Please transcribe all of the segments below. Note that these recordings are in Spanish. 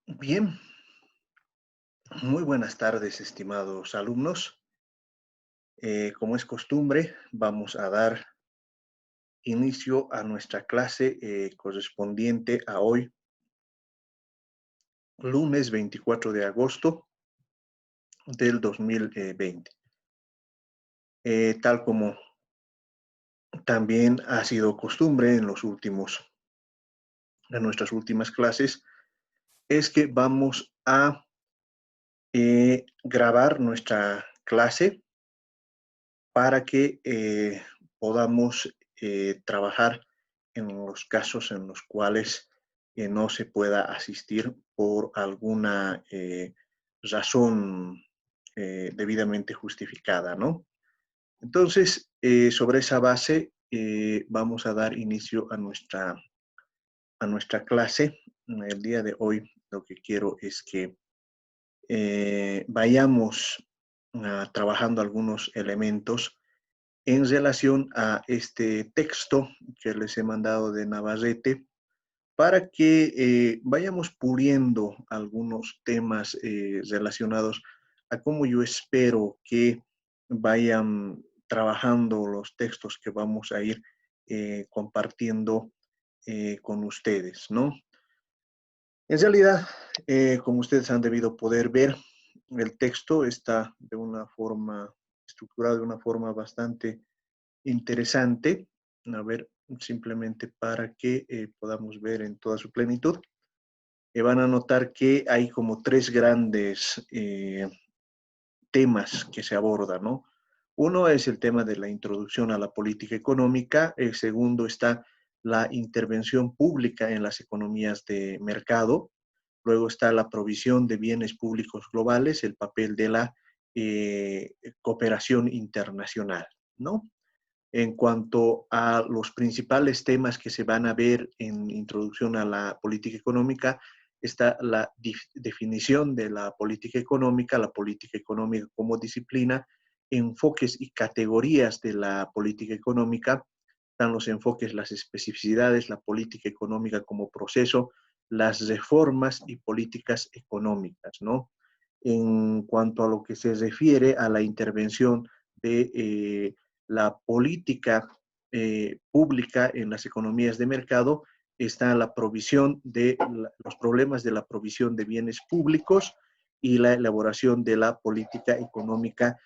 Bien, muy buenas tardes, estimados alumnos. Como es costumbre, vamos a dar inicio a nuestra clase correspondiente a hoy, lunes 24 de agosto del 2020. Tal como también ha sido costumbre en nuestras últimas clases, es que vamos a grabar nuestra clase para que podamos trabajar en los casos en los cuales no se pueda asistir por alguna razón debidamente justificada, ¿no? Entonces, sobre esa base, vamos a dar inicio a nuestra clase. El día de hoy lo que quiero es que vayamos trabajando algunos elementos en relación a este texto que les he mandado de Navarrete, para que vayamos puliendo algunos temas relacionados a cómo yo espero que vayan trabajando los textos que vamos a ir compartiendo con ustedes, ¿no? En realidad, como ustedes han debido poder ver, el texto está de una forma estructurado de una forma bastante interesante. A ver, simplemente para que podamos ver en toda su plenitud. Van a notar que hay como tres grandes temas que se abordan, ¿no? Uno es el tema de la introducción a la política económica. El segundo está la intervención pública en las economías de mercado. Luego está la provisión de bienes públicos globales, el papel de la cooperación internacional, ¿no? En cuanto a los principales temas que se van a ver en introducción a la política económica, está la definición de la política económica como disciplina, enfoques y categorías de la política económica, están los enfoques, las especificidades, la política económica como proceso, las reformas y políticas económicas, ¿no? En cuanto a lo que se refiere a la intervención de la política pública en las economías de mercado, está la provisión de los problemas de la provisión de bienes públicos y la elaboración de la política económica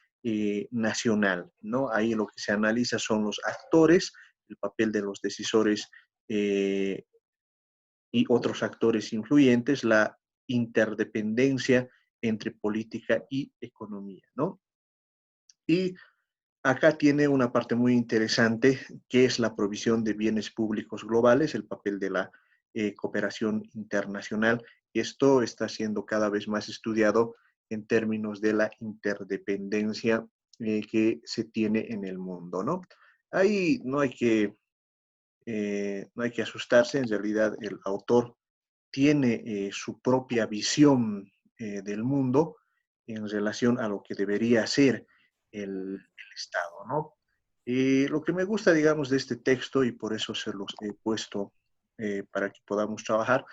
nacional, ¿no? Ahí lo que se analiza son los actores, el papel de los decisores y otros actores influyentes, la interdependencia entre política y economía, ¿no? Y acá tiene una parte muy interesante, que es la provisión de bienes públicos globales, el papel de la cooperación internacional. Y esto está siendo cada vez más estudiado en términos de la interdependencia que se tiene en el mundo, ¿no? Ahí no hay que asustarse, en realidad el autor tiene su propia visión del mundo en relación a lo que debería ser el Estado, ¿no? Lo que me gusta, digamos, de este texto, y por eso se los he puesto para que podamos trabajar,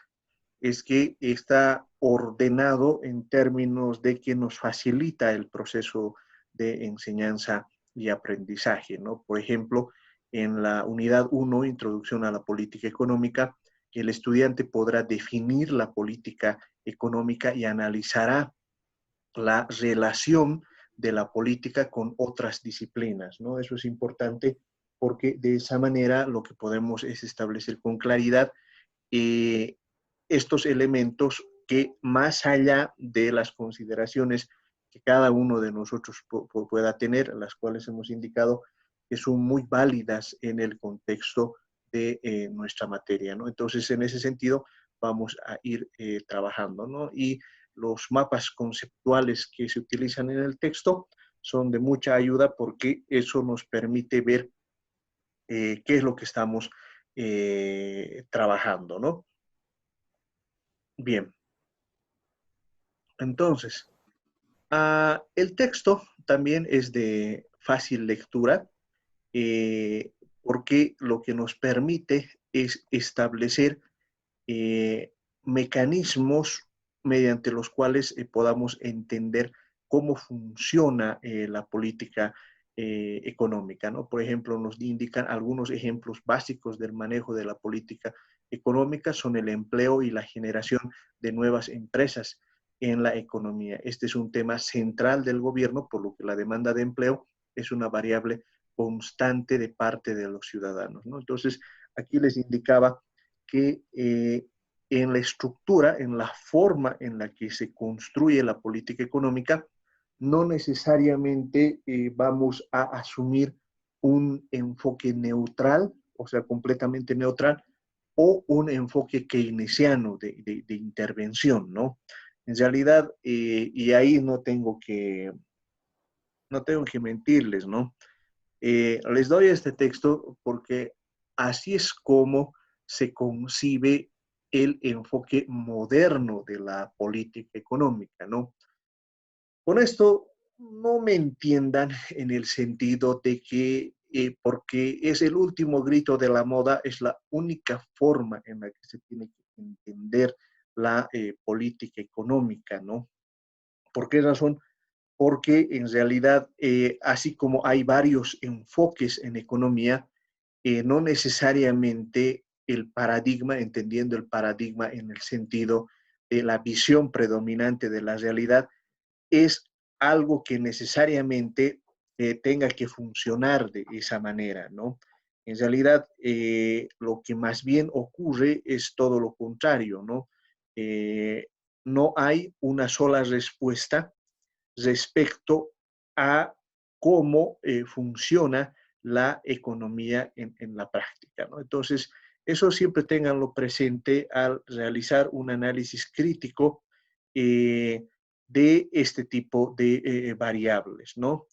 es que está ordenado en términos de que nos facilita el proceso de enseñanza y aprendizaje, ¿no? Por ejemplo, en la unidad 1, Introducción a la Política Económica, el estudiante podrá definir la política económica y analizará la relación de la política con otras disciplinas, ¿no? Eso es importante porque de esa manera lo que podemos es establecer con claridad eh, estos elementos que más allá de las consideraciones que cada uno de nosotros pueda tener, las cuales hemos indicado que son muy válidas en el contexto de nuestra materia, ¿no? Entonces, en ese sentido, vamos a ir trabajando, ¿no? Y los mapas conceptuales que se utilizan en el texto son de mucha ayuda porque eso nos permite ver qué es lo que estamos trabajando, ¿no? Bien, entonces, el texto también es de fácil lectura porque lo que nos permite es establecer eh, mecanismos mediante los cuales podamos entender cómo funciona la política económica, ¿no? Por ejemplo, nos indican algunos ejemplos básicos del manejo de la política económica son el empleo y la generación de nuevas empresas en la economía. Este es un tema central del gobierno, por lo que la demanda de empleo es una variable constante de parte de los ciudadanos, ¿no? Entonces, aquí les indicaba que en la estructura, en la forma en la que se construye la política económica, no necesariamente vamos a asumir un enfoque neutral, o sea, completamente neutral, o un enfoque keynesiano de intervención, ¿no? En realidad, y ahí no tengo que mentirles, ¿no? Les doy este texto porque así es como se concibe el enfoque moderno de la política económica, ¿no? Con esto no me entiendan en el sentido de que porque es el último grito de la moda, es la única forma en la que se tiene que entender la política económica, ¿no? ¿Por qué razón? Porque en realidad, así como hay varios enfoques en economía, no necesariamente el paradigma, entendiendo el paradigma en el sentido de la visión predominante de la realidad, es algo que necesariamente tenga que funcionar de esa manera, ¿no? En realidad, lo que más bien ocurre es todo lo contrario, ¿no? Eh, no hay una sola respuesta respecto a cómo funciona la economía en la práctica, ¿no? Entonces, eso siempre tenganlo presente al realizar un análisis crítico de este tipo de variables, ¿no?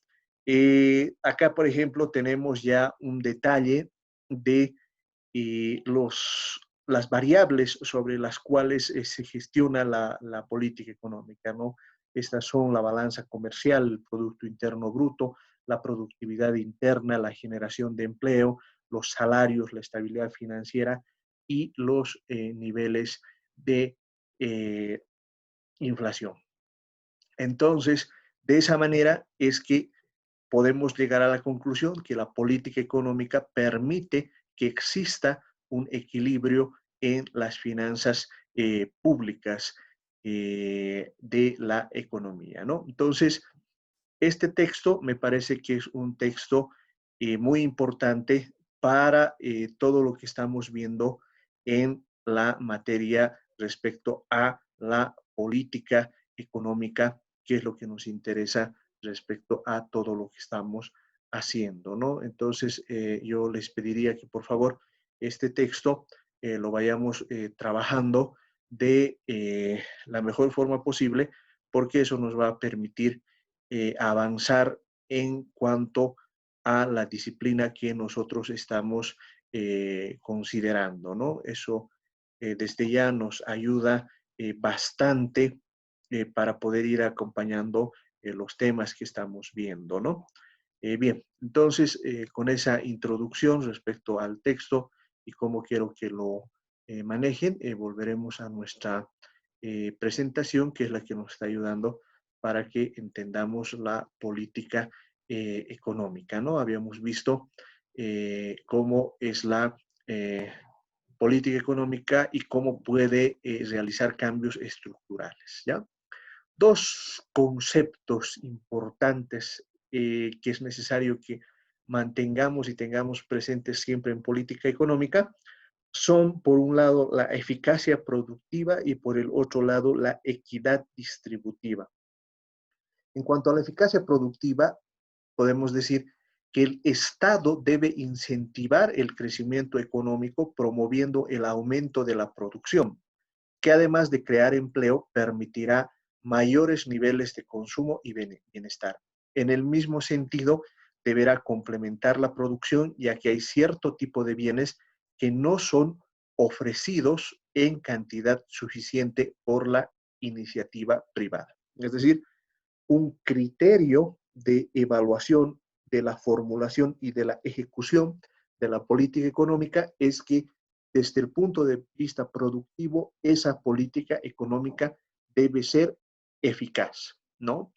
Acá, por ejemplo, tenemos ya un detalle de las variables sobre las cuales se gestiona la política económica, ¿no? Estas son la balanza comercial, el Producto Interno Bruto, la productividad interna, la generación de empleo, los salarios, la estabilidad financiera y los niveles de eh, inflación. Entonces, de esa manera es que podemos llegar a la conclusión que la política económica permite que exista un equilibrio en las finanzas públicas de la economía, ¿no? Entonces, este texto me parece que es un texto muy importante para todo lo que estamos viendo en la materia respecto a la política económica, que es lo que nos interesa respecto a todo lo que estamos haciendo, ¿no? Entonces, yo les pediría que por favor este texto lo vayamos trabajando de la mejor forma posible, porque eso nos va a permitir avanzar en cuanto a la disciplina que nosotros estamos considerando, ¿no? Eso desde ya nos ayuda bastante para poder ir acompañando los temas que estamos viendo, ¿no? Bien, entonces, con esa introducción respecto al texto y cómo quiero que lo manejen, volveremos a nuestra presentación, que es la que nos está ayudando para que entendamos la política económica, ¿no? Habíamos visto cómo es la política económica y cómo puede realizar cambios estructurales, ¿ya? Dos conceptos importantes que es necesario que mantengamos y tengamos presentes siempre en política económica son, por un lado, la eficacia productiva y por el otro lado, la equidad distributiva. En cuanto a la eficacia productiva, podemos decir que el Estado debe incentivar el crecimiento económico promoviendo el aumento de la producción, que además de crear empleo, permitirá mayores niveles de consumo y bienestar. En el mismo sentido, deberá complementar la producción, ya que hay cierto tipo de bienes que no son ofrecidos en cantidad suficiente por la iniciativa privada. Es decir, un criterio de evaluación de la formulación y de la ejecución de la política económica es que desde el punto de vista productivo, esa política económica debe ser eficaz, ¿no?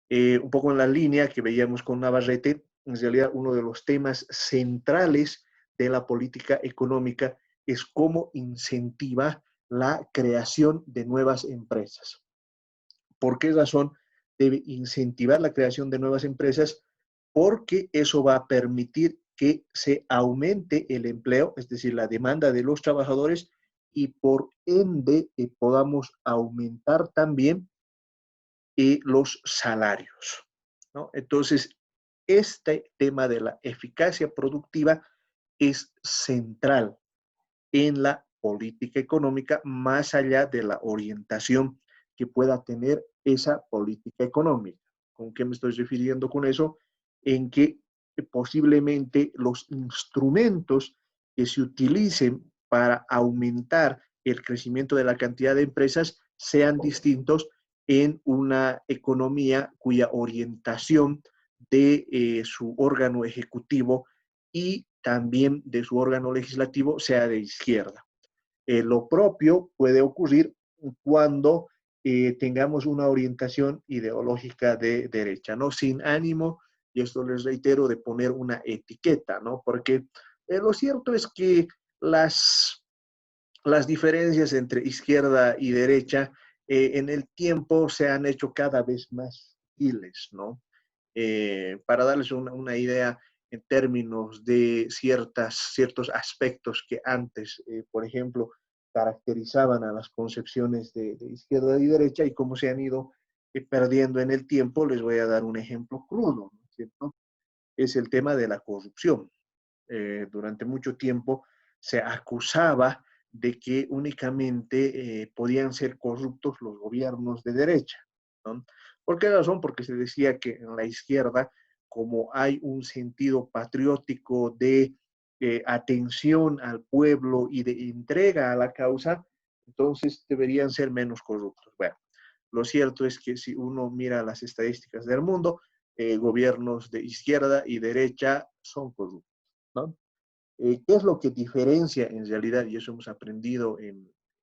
Un poco en la línea que veíamos con Navarrete, en realidad uno de los temas centrales de la política económica es cómo incentiva la creación de nuevas empresas. ¿Por qué razón debe incentivar la creación de nuevas empresas? Porque eso va a permitir que se aumente el empleo, es decir, la demanda de los trabajadores y por ende podamos aumentar también los salarios, ¿no? Entonces, este tema de la eficacia productiva es central en la política económica, más allá de la orientación que pueda tener esa política económica. ¿Con qué me estoy refiriendo con eso? En que posiblemente los instrumentos que se utilicen para aumentar el crecimiento de la cantidad de empresas sean distintos en una economía cuya orientación de su órgano ejecutivo y también de su órgano legislativo sea de izquierda. Lo propio puede ocurrir cuando tengamos una orientación ideológica de derecha, ¿no? Sin ánimo, y esto les reitero, de poner una etiqueta, ¿no? Porque lo cierto es que las diferencias entre izquierda y derecha en el tiempo se han hecho cada vez más sutiles, ¿no? Para darles una idea en términos de ciertos aspectos que antes, por ejemplo, caracterizaban a las concepciones de izquierda y derecha y cómo se han ido perdiendo en el tiempo, les voy a dar un ejemplo crudo, ¿no es cierto? Es el tema de la corrupción. Durante mucho tiempo se acusaba de que únicamente podían ser corruptos los gobiernos de derecha, ¿no? ¿Por qué razón? Porque se decía que en la izquierda, como hay un sentido patriótico de atención al pueblo y de entrega a la causa, entonces deberían ser menos corruptos. Bueno, lo cierto es que si uno mira las estadísticas del mundo, gobiernos de izquierda y derecha son corruptos, ¿no? ¿Qué es lo que diferencia en realidad, y eso hemos aprendido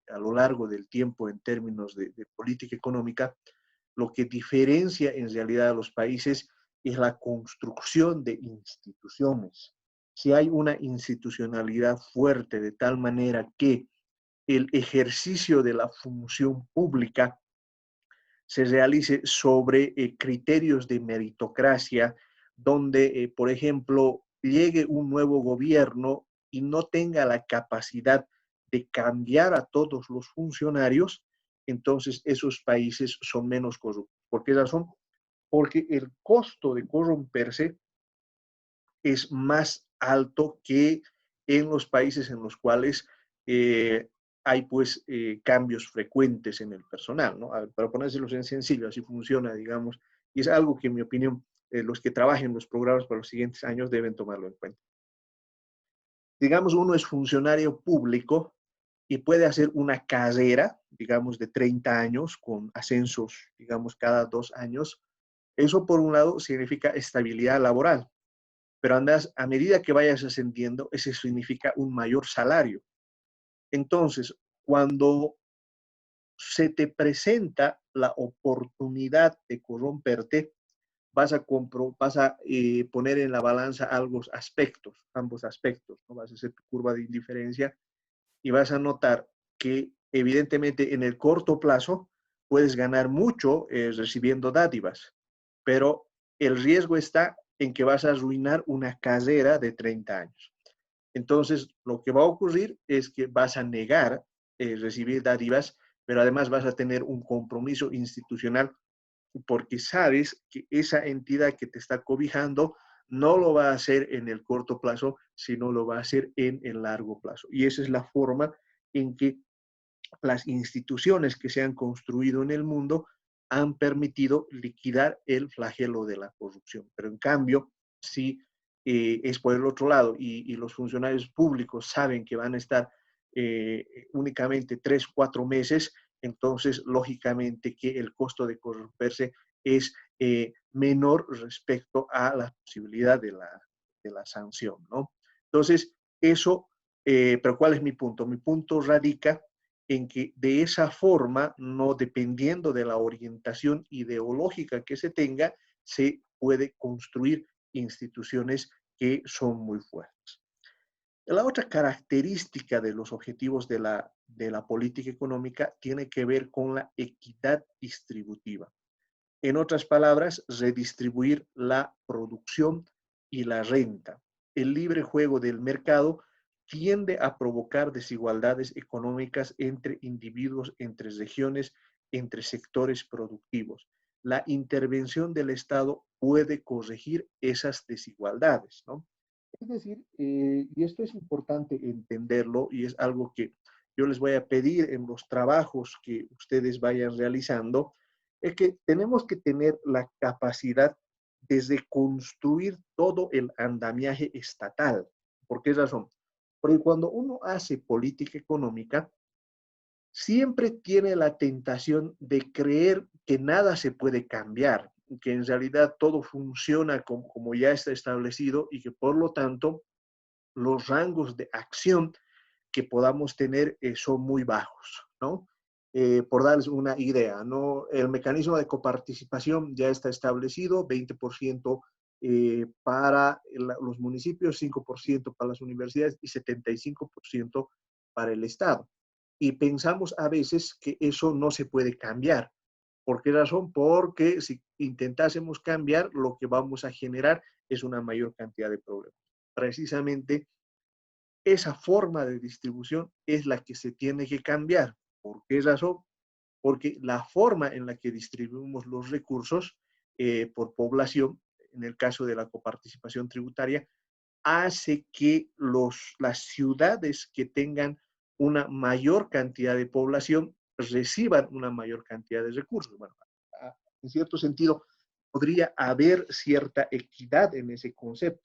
a lo largo del tiempo en términos de política económica? Lo que diferencia en realidad a los países es la construcción de instituciones. Si hay una institucionalidad fuerte de tal manera que el ejercicio de la función pública se realice sobre criterios de meritocracia, donde, por ejemplo, llegue un nuevo gobierno y no tenga la capacidad de cambiar a todos los funcionarios, entonces esos países son menos corruptos. ¿Por qué razón? Porque el costo de corromperse es más alto que en los países en los cuales hay pues cambios frecuentes en el personal, ¿no? Para ponérselos en sencillo, así funciona, digamos, y es algo que en mi opinión los que trabajen los programas para los siguientes años deben tomarlo en cuenta. Digamos, uno es funcionario público y puede hacer una carrera, digamos, de 30 años con ascensos, digamos, cada 2 años. Eso, por un lado, significa estabilidad laboral, pero andas, a medida que vayas ascendiendo, eso significa un mayor salario. Entonces, cuando se te presenta la oportunidad de corromperte, vas a poner en la balanza ambos aspectos, ¿no? Vas a hacer tu curva de indiferencia y vas a notar que evidentemente en el corto plazo puedes ganar mucho recibiendo dádivas, pero el riesgo está en que vas a arruinar una carrera de 30 años. Entonces, lo que va a ocurrir es que vas a negar recibir dádivas, pero además vas a tener un compromiso institucional porque sabes que esa entidad que te está cobijando no lo va a hacer en el corto plazo, sino lo va a hacer en el largo plazo. Y esa es la forma en que las instituciones que se han construido en el mundo han permitido liquidar el flagelo de la corrupción. Pero en cambio, si es por el otro lado y los funcionarios públicos saben que van a estar únicamente 3, 4 meses, entonces lógicamente que el costo de corromperse es menor respecto a la posibilidad de la sanción, ¿no? Entonces, eso, pero ¿cuál es mi punto? Mi punto radica en que de esa forma, no dependiendo de la orientación ideológica que se tenga, se puede construir instituciones que son muy fuertes. La otra característica de los objetivos de la política económica tiene que ver con la equidad distributiva. En otras palabras, redistribuir la producción y la renta. El libre juego del mercado tiende a provocar desigualdades económicas entre individuos, entre regiones, entre sectores productivos. La intervención del Estado puede corregir esas desigualdades, ¿no? Es decir, y esto es importante entenderlo y es algo que yo les voy a pedir en los trabajos que ustedes vayan realizando, es que tenemos que tener la capacidad de construir todo el andamiaje estatal. ¿Por qué razón? Porque cuando uno hace política económica, siempre tiene la tentación de creer que nada se puede cambiar, que en realidad todo funciona como ya está establecido y que por lo tanto los rangos de acción que podamos tener son muy bajos, ¿no? Por darles una idea, ¿no? El mecanismo de coparticipación ya está establecido, 20% para los municipios, 5% para las universidades y 75% para el Estado. Y pensamos a veces que eso no se puede cambiar. ¿Por qué razón? Porque si intentásemos cambiar, lo que vamos a generar es una mayor cantidad de problemas. Precisamente esa forma de distribución es la que se tiene que cambiar. ¿Por qué razón? Porque la forma en la que distribuimos los recursos por población, en el caso de la coparticipación tributaria, hace que las ciudades que tengan una mayor cantidad de población reciban una mayor cantidad de recursos. Bueno, en cierto sentido, podría haber cierta equidad en ese concepto.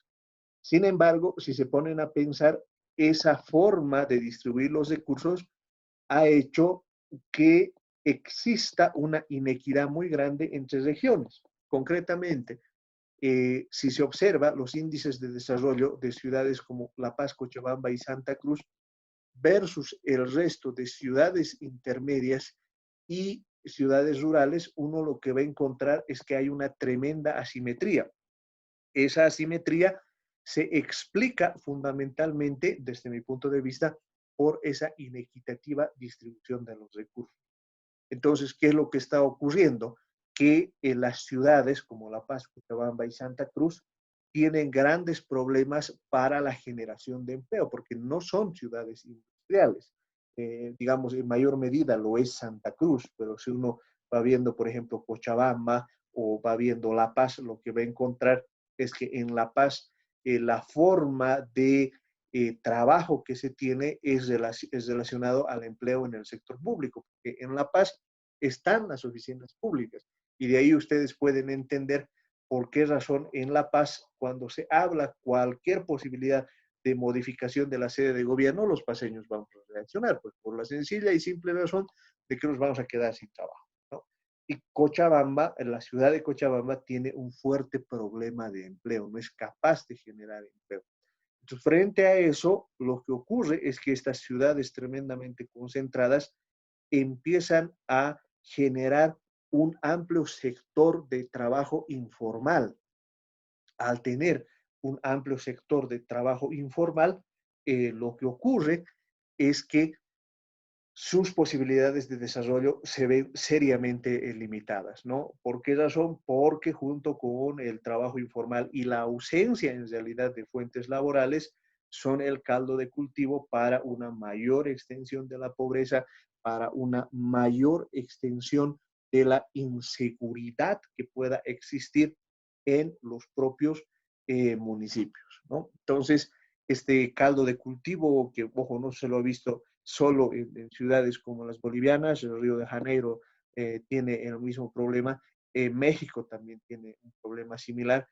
Sin embargo, si se ponen a pensar, esa forma de distribuir los recursos ha hecho que exista una inequidad muy grande entre regiones. Concretamente, si se observa los índices de desarrollo de ciudades como La Paz, Cochabamba y Santa Cruz versus el resto de ciudades intermedias y ciudades rurales, uno lo que va a encontrar es que hay una tremenda asimetría. Esa asimetría se explica fundamentalmente, desde mi punto de vista, por esa inequitativa distribución de los recursos. Entonces, ¿qué es lo que está ocurriendo? Que en las ciudades como La Paz, Cochabamba y Santa Cruz tienen grandes problemas para la generación de empleo, porque no son ciudades industriales. Digamos, en mayor medida lo es Santa Cruz, pero si uno va viendo, por ejemplo, Cochabamba o va viendo La Paz, lo que va a encontrar es que en La Paz la forma de trabajo que se tiene es relacionado al empleo en el sector público, porque en La Paz están las oficinas públicas y de ahí ustedes pueden entender por qué razón en La Paz, cuando se habla cualquier posibilidad de modificación de la sede de gobierno, los paseños vamos a reaccionar, pues por la sencilla y simple razón de que nos vamos a quedar sin trabajo, ¿no? Y Cochabamba, la ciudad de Cochabamba, tiene un fuerte problema de empleo, no es capaz de generar empleo. Entonces, frente a eso, lo que ocurre es que estas ciudades tremendamente concentradas empiezan a generar un amplio sector de trabajo informal. Al tener un amplio sector de trabajo informal, lo que ocurre es que sus posibilidades de desarrollo se ven seriamente limitadas, ¿no? ¿Por qué razón? Porque junto con el trabajo informal y la ausencia en realidad de fuentes laborales son el caldo de cultivo para una mayor extensión de la pobreza, para una mayor extensión de la inseguridad que pueda existir en los propios municipios, ¿no? Entonces, este caldo de cultivo, que ojo, no se lo ha visto solo en ciudades como las bolivianas, el Río de Janeiro tiene el mismo problema, México también tiene un problema similar,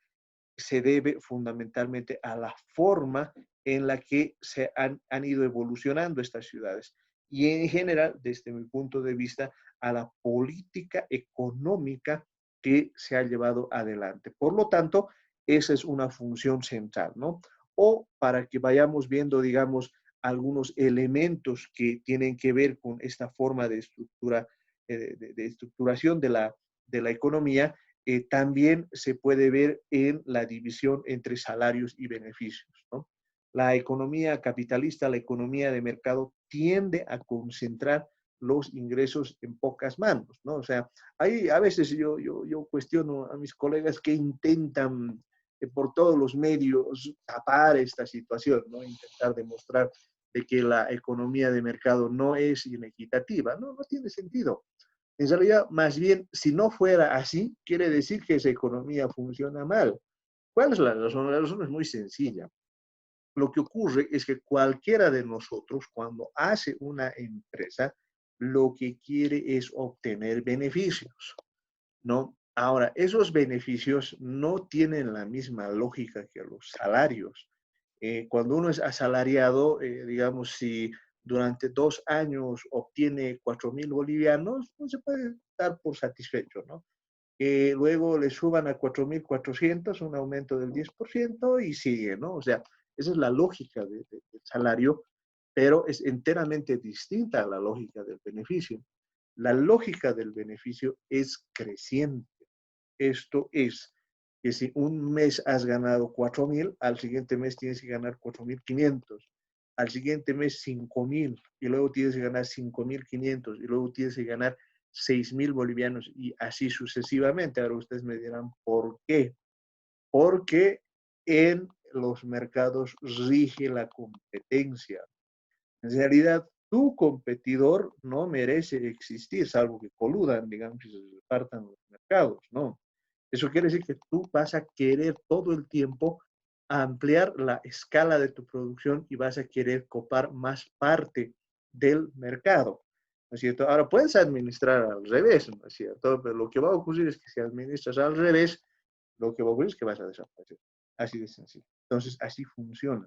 se debe fundamentalmente a la forma en la que han ido evolucionando estas ciudades y en general, desde mi punto de vista, a la política económica que se ha llevado adelante. Por lo tanto, esa es una función central, ¿no? O para que vayamos viendo, digamos, algunos elementos que tienen que ver con esta forma de estructura, de estructuración de la economía, también se puede ver en la división entre salarios y beneficios, ¿no? La economía capitalista, la economía de mercado, tiende a concentrar los ingresos en pocas manos, ¿no? O sea, ahí a veces yo cuestiono a mis colegas que intentan por todos los medios tapar esta situación, ¿no? Intentar demostrar de que la economía de mercado no es inequitativa, no, no tiene sentido. En realidad, más bien, si no fuera así, quiere decir que esa economía funciona mal. ¿Cuál es la razón? La razón es muy sencilla. Lo que ocurre es que cualquiera de nosotros, cuando hace una empresa, lo que quiere es obtener beneficios, ¿no? Ahora, esos beneficios no tienen la misma lógica que los salarios. Cuando uno es asalariado, digamos, si durante 2 años obtiene 4.000 bolivianos, no se puede dar por satisfecho, ¿no? Luego le suban a 4.400, un aumento del 10% y sigue, ¿no? O sea, esa es la lógica del salario, pero es enteramente distinta a la lógica del beneficio. La lógica del beneficio es creciente. Esto es que si un mes has ganado 4.000, al siguiente mes tienes que ganar 4.500, al siguiente mes 5.000, y luego tienes que ganar 5.500, y luego tienes que ganar 6.000 bolivianos, y así sucesivamente. Ahora ustedes me dirán, ¿por qué? Porque en los mercados rige la competencia. En realidad, tu competidor no merece existir, salvo que coludan, digamos, y se repartan los mercados, ¿no? Eso quiere decir que tú vas a querer todo el tiempo ampliar la escala de tu producción y vas a querer copar más parte del mercado, ¿no es cierto? Ahora puedes administrar al revés, ¿no es cierto? Pero lo que va a ocurrir es que si administras al revés, lo que va a ocurrir es que vas a desaparecer. Así de sencillo. Entonces, así funciona.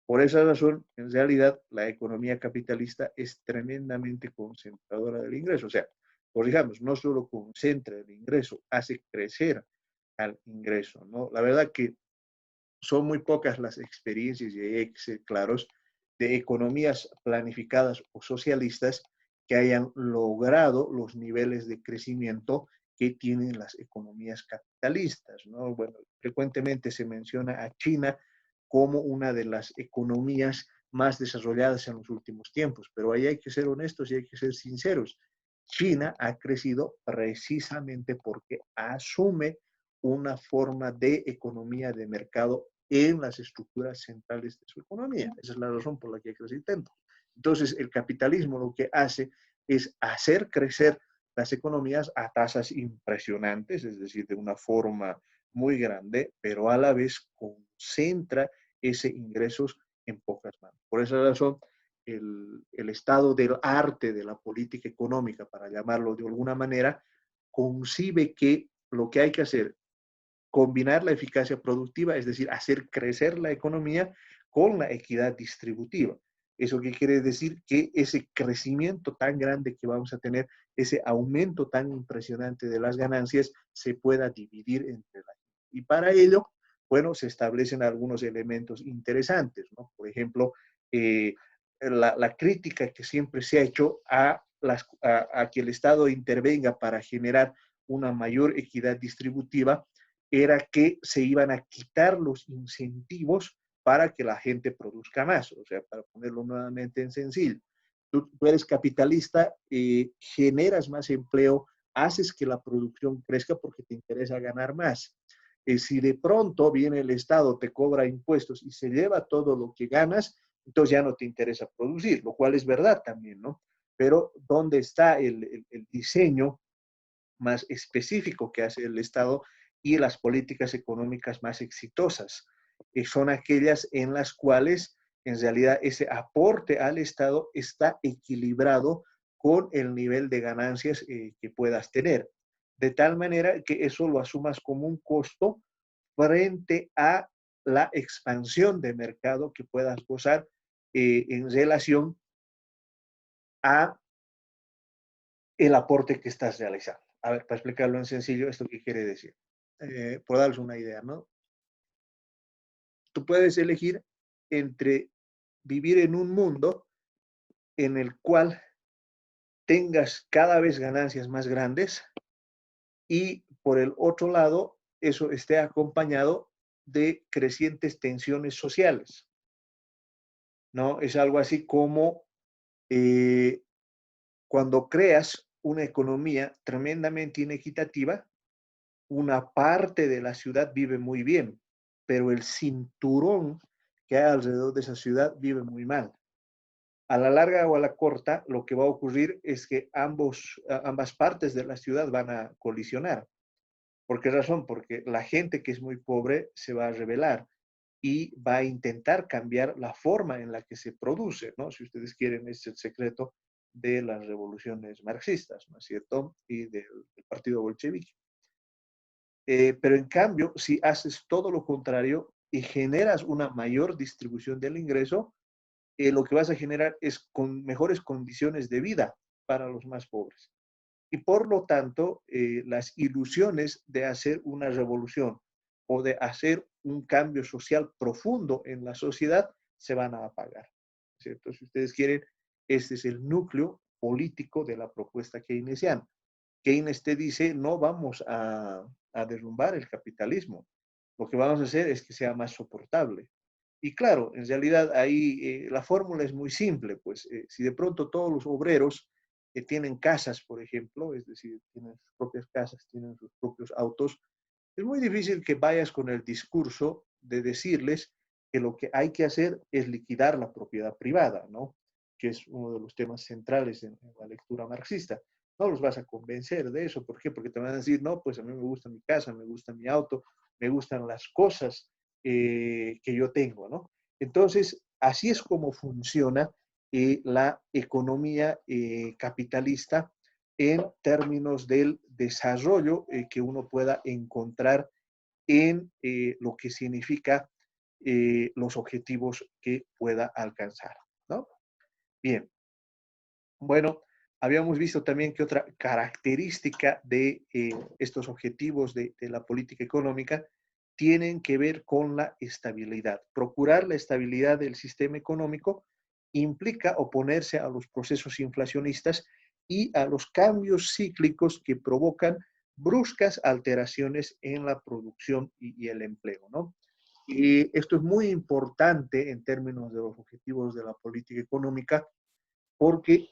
Por esa razón, en realidad, la economía capitalista es tremendamente concentradora del ingreso. O sea, corrijamos, no solo concentra el ingreso, hace crecer al ingreso, ¿no? La verdad que son muy pocas las experiencias y hay que ser claros de economías planificadas o socialistas que hayan logrado los niveles de crecimiento que tienen las economías capitalistas, ¿no? Bueno, frecuentemente se menciona a China como una de las economías más desarrolladas en los últimos tiempos, pero ahí hay que ser honestos y hay que ser sinceros. China ha crecido precisamente porque asume una forma de economía de mercado en las estructuras centrales de su economía. Esa es la razón por la que ha crecido tanto. Entonces, el capitalismo lo que hace es hacer crecer las economías a tasas impresionantes, es decir, de una forma muy grande, pero a la vez concentra ese ingresos en pocas manos. Por esa razón, el estado del arte de la política económica, para llamarlo de alguna manera, concibe que lo que hay que hacer, combinar la eficacia productiva, es decir, hacer crecer la economía con la equidad distributiva. ¿Eso qué quiere decir? Que ese crecimiento tan grande que vamos a tener, ese aumento tan impresionante de las ganancias, se pueda dividir entre la gente. Y para ello, bueno, se establecen algunos elementos interesantes, ¿no? Por ejemplo, la crítica que siempre se ha hecho a que el Estado intervenga para generar una mayor equidad distributiva era que se iban a quitar los incentivos para que la gente produzca más. O sea, para ponerlo nuevamente en sencillo, tú eres capitalista, generas más empleo, haces que la producción crezca porque te interesa ganar más. Si de pronto viene el Estado, te cobra impuestos y se lleva todo lo que ganas, entonces ya no te interesa producir, lo cual es verdad también, ¿no? Pero ¿dónde está el diseño más específico que hace el Estado y las políticas económicas más exitosas? Son aquellas en las cuales en realidad ese aporte al Estado está equilibrado con el nivel de ganancias que puedas tener, de tal manera que eso lo asumas como un costo frente a la expansión de mercado que puedas gozar en relación a el aporte que estás realizando. A ver, para explicarlo en sencillo, ¿esto qué quiere decir? Por darles una idea, ¿no? Tú puedes elegir entre vivir en un mundo en el cual tengas cada vez ganancias más grandes y por el otro lado, eso esté acompañado de crecientes tensiones sociales, ¿no? Es algo así como eh, cuando creas una economía tremendamente inequitativa, una parte de la ciudad vive muy bien, pero el cinturón que hay alrededor de esa ciudad vive muy mal. A la larga o a la corta, lo que va a ocurrir es que ambas partes de la ciudad van a colisionar. ¿Por qué razón? Porque la gente que es muy pobre se va a rebelar y va a intentar cambiar la forma en la que se produce, ¿no? Si ustedes quieren, es el secreto de las revoluciones marxistas, ¿no es cierto? Y del partido bolchevique. Pero en cambio, si haces todo lo contrario y generas una mayor distribución del ingreso, lo que vas a generar es con mejores condiciones de vida para los más pobres. Y por lo tanto, las ilusiones de hacer una revolución o de hacer un cambio social profundo en la sociedad se van a apagar, ¿cierto? Si ustedes quieren, este es el núcleo político de la propuesta keynesiana. Keynes te dice, no vamos a derrumbar el capitalismo, lo que vamos a hacer es que sea más soportable. Y claro, en realidad ahí la fórmula es muy simple, pues si de pronto todos los obreros que tienen casas, por ejemplo, es decir, tienen sus propias casas, tienen sus propios autos, es muy difícil que vayas con el discurso de decirles que lo que hay que hacer es liquidar la propiedad privada, ¿no? Que es uno de los temas centrales en la lectura marxista. No los vas a convencer de eso. ¿Por qué? Porque te van a decir, no, pues a mí me gusta mi casa, me gusta mi auto, me gustan las cosas que yo tengo, ¿no? Entonces, así es como funciona la economía capitalista en términos del desarrollo que uno pueda encontrar en lo que significa los objetivos que pueda alcanzar, ¿no? Bien, bueno, habíamos visto también que otra característica de estos objetivos de la política económica tienen que ver con la estabilidad. Procurar la estabilidad del sistema económico implica oponerse a los procesos inflacionistas y a los cambios cíclicos que provocan bruscas alteraciones en la producción y el empleo, ¿no? Y esto es muy importante en términos de los objetivos de la política económica porque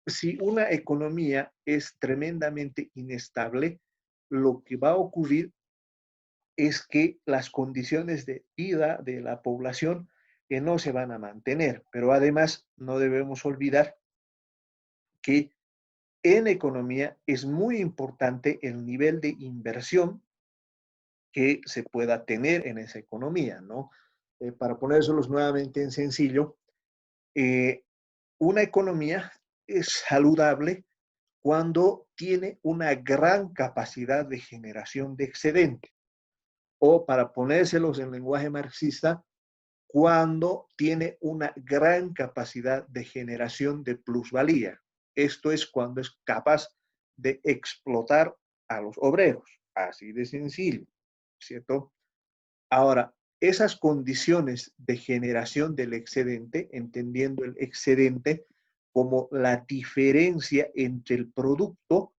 si una economía es tremendamente inestable, lo que va a ocurrir es que las condiciones de vida de la población no se van a mantener. Pero además no debemos olvidar que en economía es muy importante el nivel de inversión que se pueda tener en esa economía, ¿no? Para ponérselos nuevamente en sencillo, eh, una economía es saludable cuando tiene una gran capacidad de generación de excedente. O para ponérselos en lenguaje marxista, cuando tiene una gran capacidad de generación de plusvalía. Esto es cuando es capaz de explotar a los obreros. Así de sencillo, ¿cierto? Ahora, esas condiciones de generación del excedente, entendiendo el excedente como la diferencia entre el producto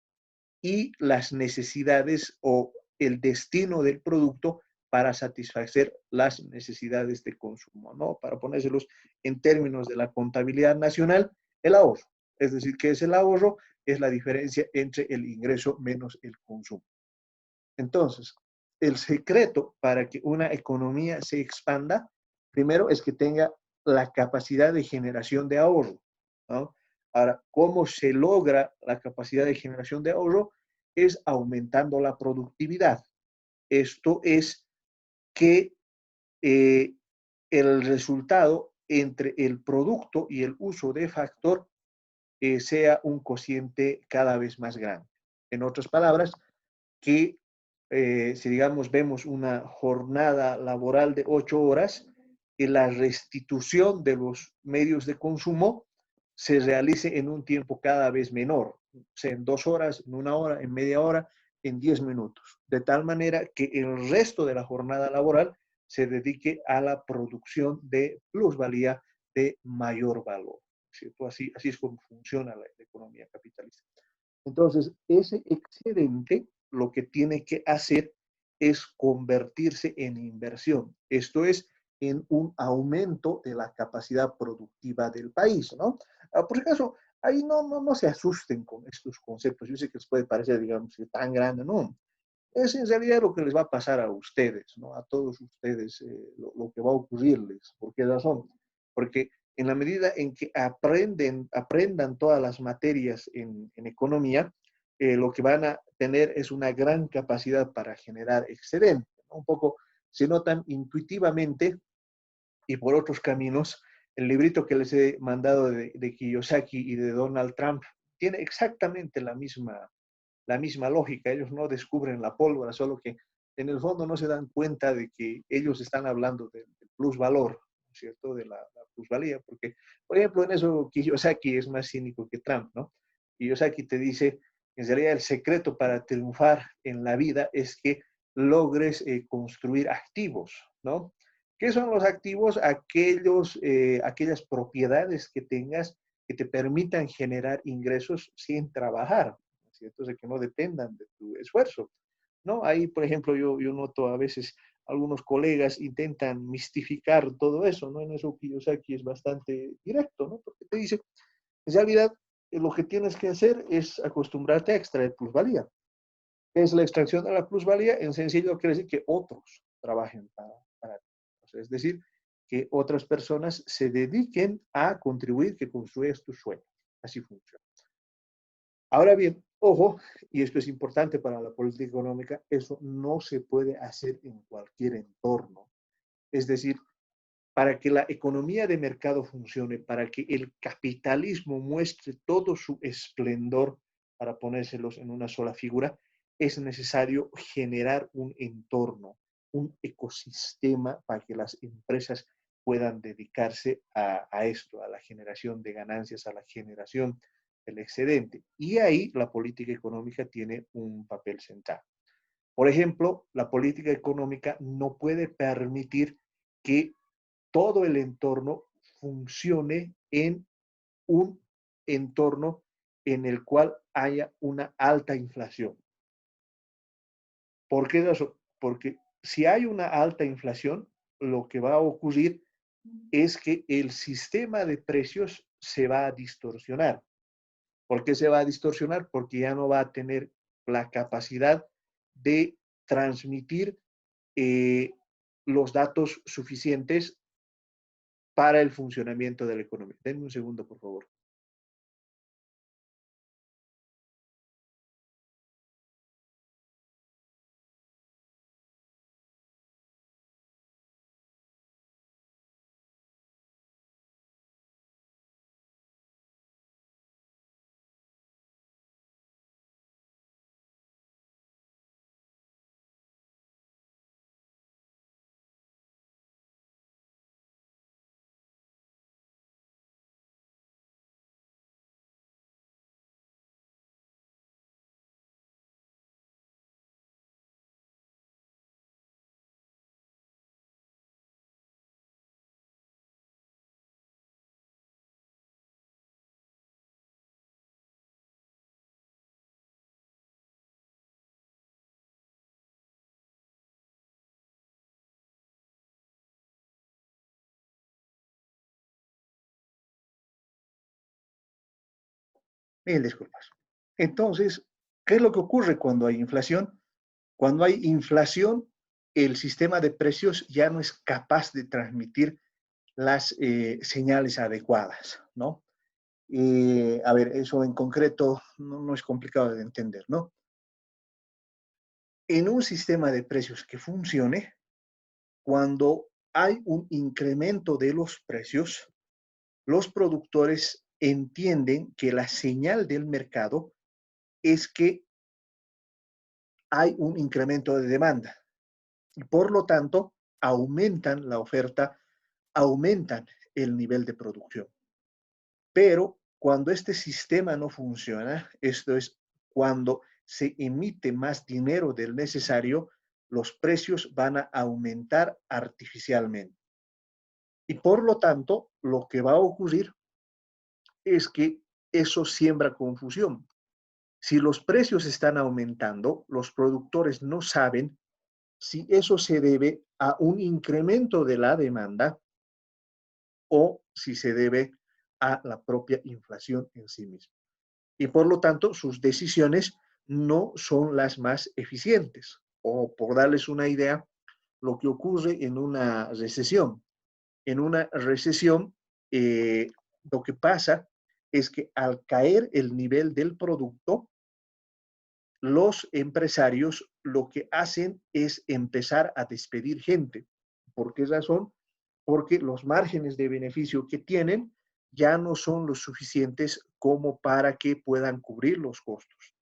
y las necesidades o el destino del producto para satisfacer las necesidades de consumo, ¿no? Para ponérselos en términos de la contabilidad nacional, el ahorro. Es decir, ¿qué es el ahorro? Es la diferencia entre el ingreso menos el consumo. Entonces, el secreto para que una economía se expanda, primero es que tenga la capacidad de generación de ahorro, ¿no? Ahora, ¿cómo se logra la capacidad de generación de ahorro? Es aumentando la productividad. Esto es que eh, el resultado entre el producto y el uso de factor sea un cociente cada vez más grande. En otras palabras, que si digamos vemos una jornada laboral de 8 horas, la restitución de los medios de consumo se realice en un tiempo cada vez menor, o sea, en 2 horas, en 1 hora, en media hora, en 10 minutos, de tal manera que el resto de la jornada laboral se dedique a la producción de plusvalía de mayor valor, ¿cierto? Así es como funciona la economía capitalista. Entonces, ese excedente lo que tiene que hacer es convertirse en inversión. Esto es, en un aumento de la capacidad productiva del país, ¿no? Por si acaso, ahí no se asusten con estos conceptos. Yo sé que les puede parecer, digamos, tan grande, no. Es en realidad lo que les va a pasar a ustedes, ¿no? A todos ustedes, lo que va a ocurrirles. ¿Por qué razón? Porque en la medida en que aprendan todas las materias en economía, lo que van a tener es una gran capacidad para generar excedente, ¿no? Un poco se notan intuitivamente y por otros caminos. El librito que les he mandado de Kiyosaki y de Donald Trump tiene exactamente la misma lógica. Ellos no descubren la pólvora, solo que en el fondo no se dan cuenta de que ellos están hablando del plusvalor, ¿cierto? De la plusvalía, porque, por ejemplo, en eso Kiyosaki es más cínico que Trump, ¿no? Kiyosaki te dice, en realidad el secreto para triunfar en la vida es que logres construir activos, ¿no? ¿Qué son los activos? Aquellas propiedades que tengas que te permitan generar ingresos sin trabajar, ¿cierto? O sea, que no dependan de tu esfuerzo, ¿no? Ahí, por ejemplo, yo noto a veces algunos colegas intentan mistificar todo eso, ¿no? En eso Kiyosaki es bastante directo, ¿no? Porque te dice, en realidad, lo que tienes que hacer es acostumbrarte a extraer plusvalía. ¿Qué es la extracción de la plusvalía? En sencillo, quiere decir que otros trabajen para ti. O sea, es decir, que otras personas se dediquen a contribuir, que construyas tus sueños. Así funciona. Ahora bien, ojo, y esto es importante para la política económica, eso no se puede hacer en cualquier entorno. Es decir, para que la economía de mercado funcione, para que el capitalismo muestre todo su esplendor, para ponérselos en una sola figura, es necesario generar un entorno, un ecosistema para que las empresas puedan dedicarse a esto, a la generación de ganancias, a la generación del excedente. Y ahí la política económica tiene un papel central. Por ejemplo, la política económica no puede permitir que todo el entorno funcione en un entorno en el cual haya una alta inflación. ¿Por qué razón? Porque si hay una alta inflación, lo que va a ocurrir es que el sistema de precios se va a distorsionar. ¿Por qué se va a distorsionar? Porque ya no va a tener la capacidad de transmitir eh, los datos suficientes para el funcionamiento de la economía. Denme un segundo, por favor. Mil disculpas. Entonces, ¿qué es lo que ocurre cuando hay inflación? Cuando hay inflación, el sistema de precios ya no es capaz de transmitir las señales adecuadas, ¿no? A ver, eso en concreto no es complicado de entender, ¿no? En un sistema de precios que funcione, cuando hay un incremento de los precios, los productores entienden que la señal del mercado es que hay un incremento de demanda y por lo tanto aumentan la oferta, aumentan el nivel de producción. Pero cuando este sistema no funciona, esto es cuando se emite más dinero del necesario, los precios van a aumentar artificialmente. Y por lo tanto, lo que va a ocurrir es que eso siembra confusión. Si los precios están aumentando, los productores no saben si eso se debe a un incremento de la demanda o si se debe a la propia inflación en sí misma. Y por lo tanto, sus decisiones no son las más eficientes. O por darles una idea, lo que ocurre en una recesión. En una recesión, lo que pasa es que al caer el nivel del producto, los empresarios lo que hacen es empezar a despedir gente. ¿Por qué razón? Porque los márgenes de beneficio que tienen ya no son los suficientes como para que puedan cubrir los costos.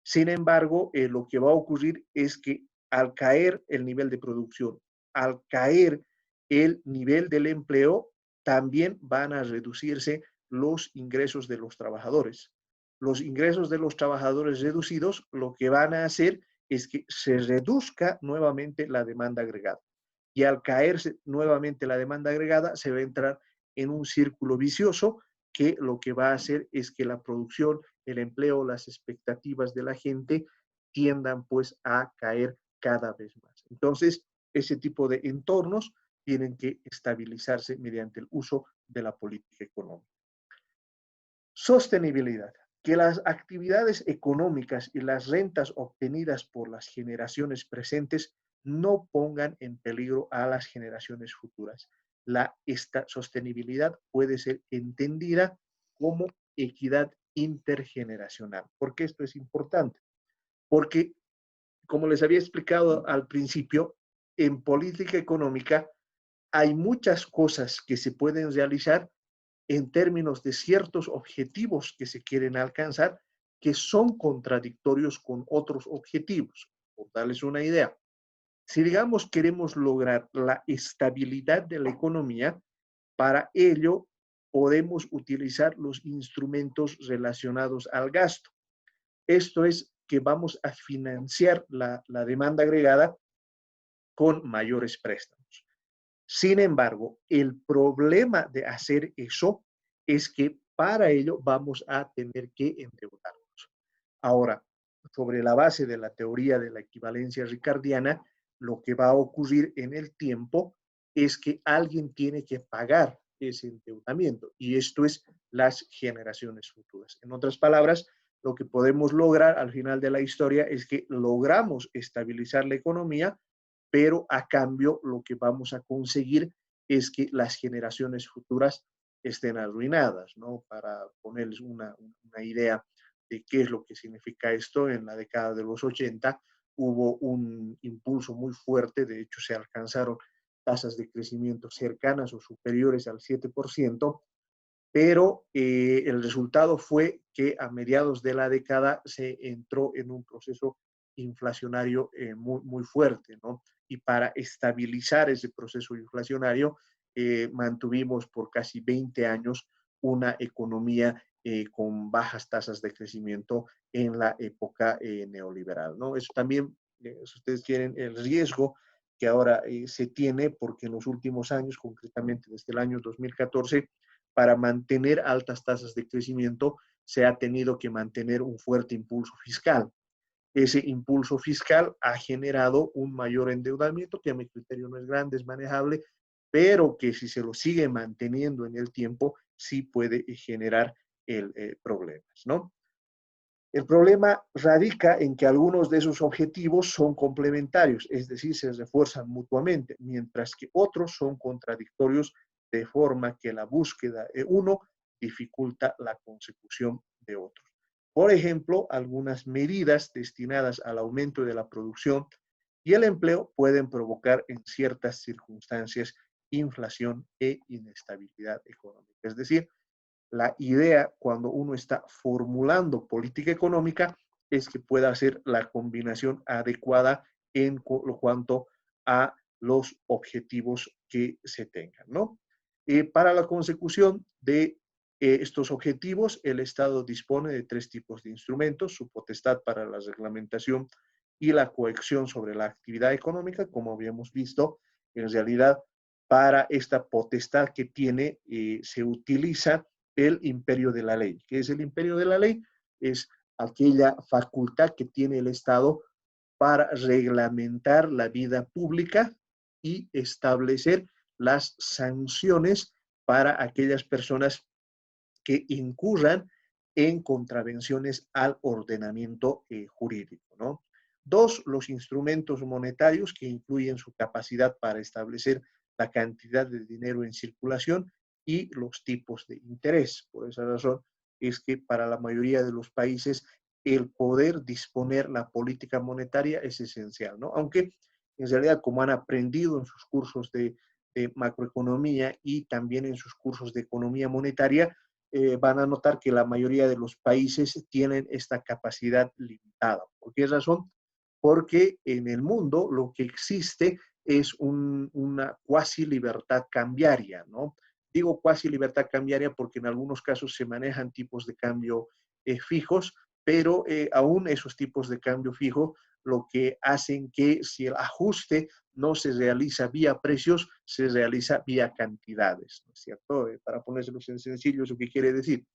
Sin embargo, lo que va a ocurrir es que al caer el nivel de producción, al caer el nivel del empleo, también van a reducirse los ingresos de los trabajadores. Los ingresos de los trabajadores reducidos lo que van a hacer es que se reduzca nuevamente la demanda agregada. Y al caerse nuevamente la demanda agregada, se va a entrar en un círculo vicioso que lo que va a hacer es que la producción, el empleo, las expectativas de la gente tiendan pues a caer cada vez más. Entonces, ese tipo de entornos tienen que estabilizarse mediante el uso de la política económica. Sostenibilidad. Que las actividades económicas y las rentas obtenidas por las generaciones presentes no pongan en peligro a las generaciones futuras. Esta sostenibilidad puede ser entendida como equidad intergeneracional. ¿Por qué esto es importante? Porque, como les había explicado al principio, en política económica hay muchas cosas que se pueden realizar en términos de ciertos objetivos que se quieren alcanzar que son contradictorios con otros objetivos. Por darles una idea, si digamos queremos lograr la estabilidad de la economía, para ello podemos utilizar los instrumentos relacionados al gasto. Esto es que vamos a financiar la demanda agregada con mayores préstamos. Sin embargo, el problema de hacer eso es que para ello vamos a tener que endeudarnos. Ahora, sobre la base de la teoría de la equivalencia ricardiana, lo que va a ocurrir en el tiempo es que alguien tiene que pagar ese endeudamiento y esto es las generaciones futuras. En otras palabras, lo que podemos lograr al final de la historia es que logramos estabilizar la economía, pero a cambio lo que vamos a conseguir es que las generaciones futuras estén arruinadas, ¿no? Para ponerles una idea de qué es lo que significa esto, en la década de los 80 hubo un impulso muy fuerte, de hecho se alcanzaron tasas de crecimiento cercanas o superiores al 7%, pero el resultado fue que a mediados de la década se entró en un proceso inflacionario muy fuerte, ¿no? Y para estabilizar ese proceso inflacionario, mantuvimos por casi 20 años una economía con bajas tasas de crecimiento en la época neoliberal, ¿no? Eso también, si ustedes quieren, el riesgo que ahora se tiene, porque en los últimos años, concretamente desde el año 2014, para mantener altas tasas de crecimiento, se ha tenido que mantener un fuerte impulso fiscal. Ese impulso fiscal ha generado un mayor endeudamiento, que a mi criterio no es grande, es manejable, pero que si se lo sigue manteniendo en el tiempo, sí puede generar problemas, ¿no? El problema radica en que algunos de esos objetivos son complementarios, es decir, se refuerzan mutuamente, mientras que otros son contradictorios, de forma que la búsqueda de uno dificulta la consecución de otros. Por ejemplo, algunas medidas destinadas al aumento de la producción y el empleo pueden provocar en ciertas circunstancias inflación e inestabilidad económica. Es decir, la idea cuando uno está formulando política económica es que pueda hacer la combinación adecuada en cuanto a los objetivos que se tengan, ¿no? Para la consecución de estos objetivos, el Estado dispone de tres tipos de instrumentos: su potestad para la reglamentación y la coacción sobre la actividad económica. Como habíamos visto, en realidad para esta potestad que tiene, se utiliza el imperio de la ley. ¿Qué es el imperio de la ley? Es aquella facultad que tiene el Estado para reglamentar la vida pública y establecer las sanciones para aquellas personas que incurran en contravenciones al ordenamiento jurídico, ¿no? Dos, los instrumentos monetarios que incluyen su capacidad para establecer la cantidad de dinero en circulación y los tipos de interés. Por esa razón es que para la mayoría de los países el poder disponer la política monetaria es esencial, ¿no? Aunque en realidad, como han aprendido en sus cursos de macroeconomía y también en sus cursos de economía monetaria, van a notar que la mayoría de los países tienen esta capacidad limitada. ¿Por qué razón? Porque en el mundo lo que existe es una cuasi libertad cambiaria, ¿no? Digo cuasi libertad cambiaria porque en algunos casos se manejan tipos de cambio fijos, pero aún esos tipos de cambio fijo lo que hacen que si el ajuste no se realiza vía precios, se realiza vía cantidades, ¿no es cierto? Para ponérselo en sencillo, ¿eso qué quiere decir?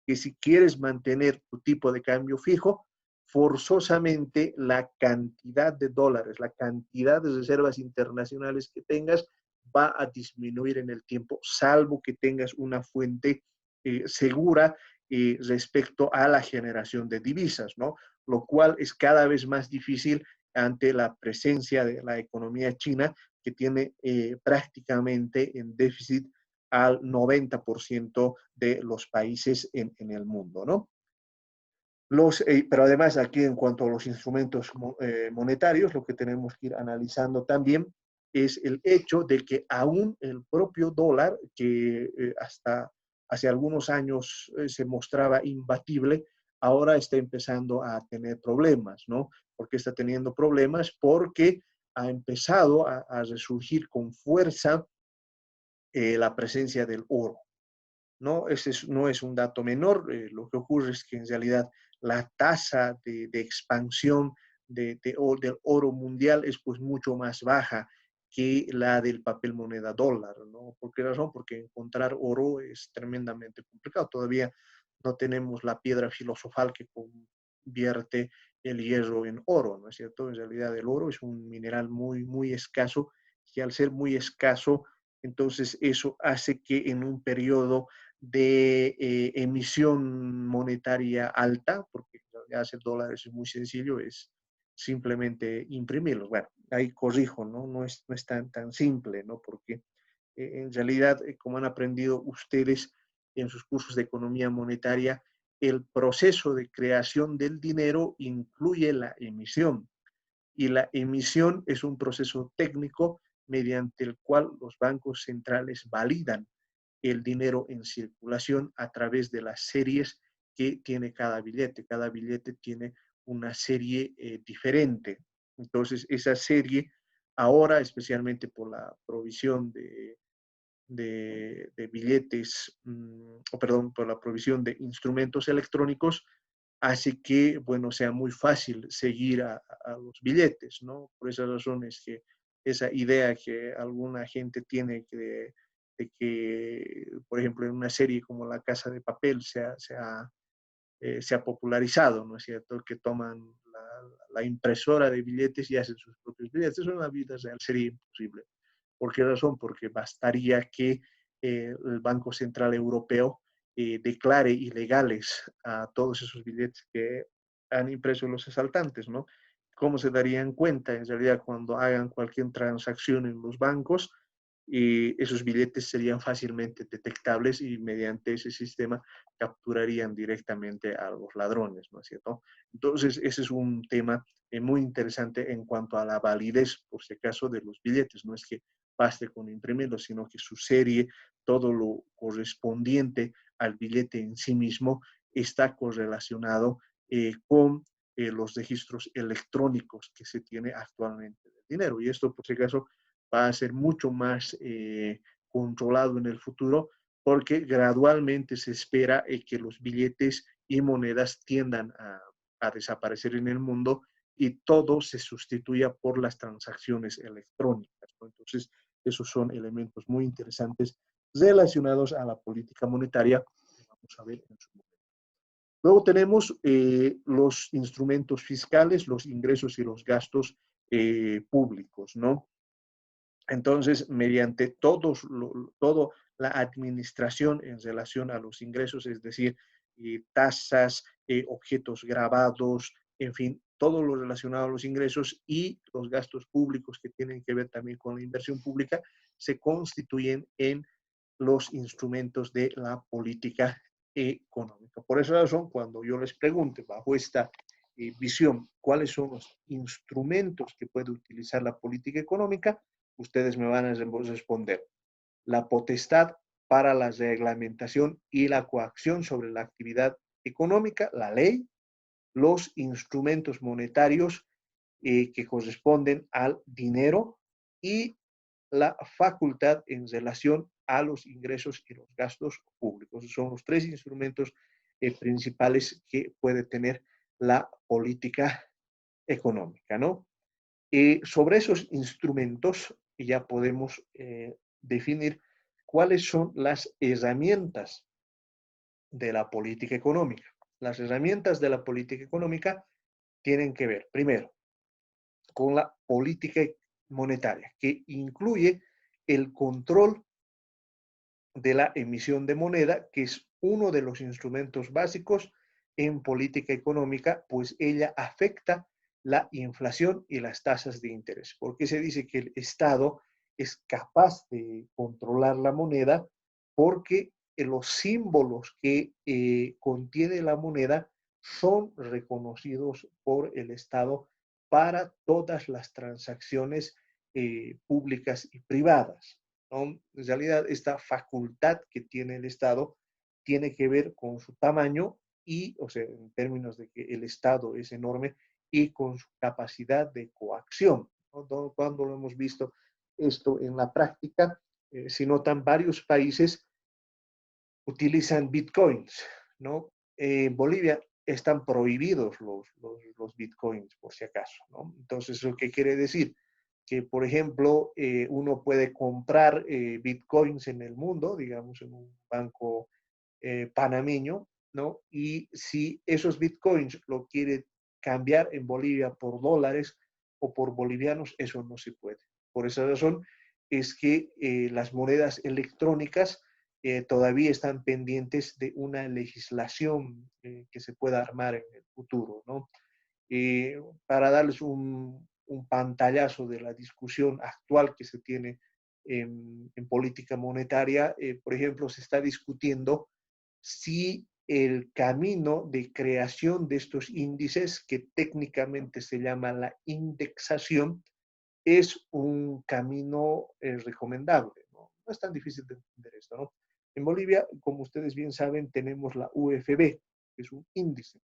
Que si quieres mantener tu tipo de cambio fijo, forzosamente la cantidad de dólares, la cantidad de reservas internacionales que tengas va a disminuir en el tiempo, salvo que tengas una fuente segura respecto a la generación de divisas, ¿no? Lo cual es cada vez más difícil ante la presencia de la economía china, que tiene prácticamente en déficit al 90% de los países en el mundo, ¿no? Pero además aquí en cuanto a los instrumentos monetarios, lo que tenemos que ir analizando también es el hecho de que aún el propio dólar, que hasta hace algunos años se mostraba imbatible, ahora está empezando a tener problemas, ¿no? ¿Por qué está teniendo problemas? Porque ha empezado a resurgir con fuerza la presencia del oro. ¿No? No es un dato menor. Lo que ocurre es que en realidad la tasa de expansión del oro mundial es pues mucho más baja que la del papel moneda dólar, ¿no? ¿Por qué razón? Porque encontrar oro es tremendamente complicado. Todavía no tenemos la piedra filosofal que convierte el hierro en oro, ¿no es cierto? En realidad el oro es un mineral muy, muy escaso y al ser muy escaso, entonces eso hace que en un periodo de emisión monetaria alta, porque hacer dólares es muy sencillo, es simplemente imprimirlos. Bueno, ahí corrijo, ¿no? No es tan simple, ¿no? Porque en realidad, como han aprendido ustedes en sus cursos de economía monetaria, el proceso de creación del dinero incluye la emisión y la emisión es un proceso técnico mediante el cual los bancos centrales validan el dinero en circulación a través de las series que tiene cada billete. Cada billete tiene una serie diferente. Entonces, esa serie ahora, especialmente por la provisión de billetes, o perdón, por la provisión de instrumentos electrónicos, hace que, bueno, sea muy fácil seguir a los billetes, ¿no? Por esa razón es que esa idea que alguna gente tiene de que, por ejemplo, en una serie como La Casa de Papel se ha popularizado, ¿no es cierto? Que toman la impresora de billetes y hacen sus propios billetes. Eso en la vida real sería imposible. ¿Por qué razón? Porque bastaría que el Banco Central Europeo declare ilegales a todos esos billetes que han impreso los asaltantes, ¿no? ¿Cómo se darían cuenta en realidad cuando hagan cualquier transacción en los bancos? Y esos billetes serían fácilmente detectables y mediante ese sistema capturarían directamente a los ladrones, ¿no es cierto? Entonces, ese es un tema muy interesante en cuanto a la validez, por si acaso, de los billetes. No es que baste con imprimirlos, sino que su serie, todo lo correspondiente al billete en sí mismo, está correlacionado con los registros electrónicos que se tiene actualmente del dinero. Y esto, por si acaso, va a ser mucho más controlado en el futuro porque gradualmente se espera que los billetes y monedas tiendan a desaparecer en el mundo y todo se sustituya por las transacciones electrónicas, ¿no? Entonces, Esos son elementos muy interesantes relacionados a la política monetaria que vamos a ver en su momento. Luego tenemos los instrumentos fiscales, los ingresos y los gastos públicos, ¿no? Entonces, mediante toda la administración en relación a los ingresos, es decir, tasas, objetos grabados, en fin, todo lo relacionado a los ingresos y los gastos públicos que tienen que ver también con la inversión pública, se constituyen en los instrumentos de la política económica. Por esa razón, cuando yo les pregunte bajo esta visión cuáles son los instrumentos que puede utilizar la política económica, ustedes me van a responder la potestad para la reglamentación y la coacción sobre la actividad económica, la ley, los instrumentos monetarios que corresponden al dinero y la facultad en relación a los ingresos y los gastos públicos. Son los tres instrumentos principales que puede tener la política económica, ¿no? Sobre esos instrumentos ya podemos definir cuáles son las herramientas de la política económica. Las herramientas de la política económica tienen que ver, primero, con la política monetaria, que incluye el control de la emisión de moneda, que es uno de los instrumentos básicos en política económica, pues ella afecta la inflación y las tasas de interés. Porque se dice que el Estado es capaz de controlar la moneda porque los símbolos que contiene la moneda son reconocidos por el Estado para todas las transacciones públicas y privadas, ¿no? En realidad, esta facultad que tiene el Estado tiene que ver con su tamaño y, o sea, en términos de que el Estado es enorme y con su capacidad de coacción, ¿no? Cuando lo hemos visto esto en la práctica, si notan, varios países utilizan bitcoins, ¿no? En Bolivia están prohibidos los bitcoins, por si acaso, ¿no? Entonces, ¿lo que quiere decir? Que, por ejemplo, uno puede comprar bitcoins en el mundo, digamos, en un banco panameño, ¿no? Y si esos bitcoins lo quiere cambiar en Bolivia por dólares o por bolivianos, eso no se puede. Por esa razón es que las monedas electrónicas todavía están pendientes de una legislación que se pueda armar en el futuro, ¿no? Para darles un pantallazo de la discusión actual que se tiene en política monetaria, por ejemplo, se está discutiendo si el camino de creación de estos índices, que técnicamente se llama la indexación, es un camino recomendable, ¿no? No es tan difícil de entender esto, ¿no? En Bolivia, como ustedes bien saben, tenemos la UFB, que es un índice.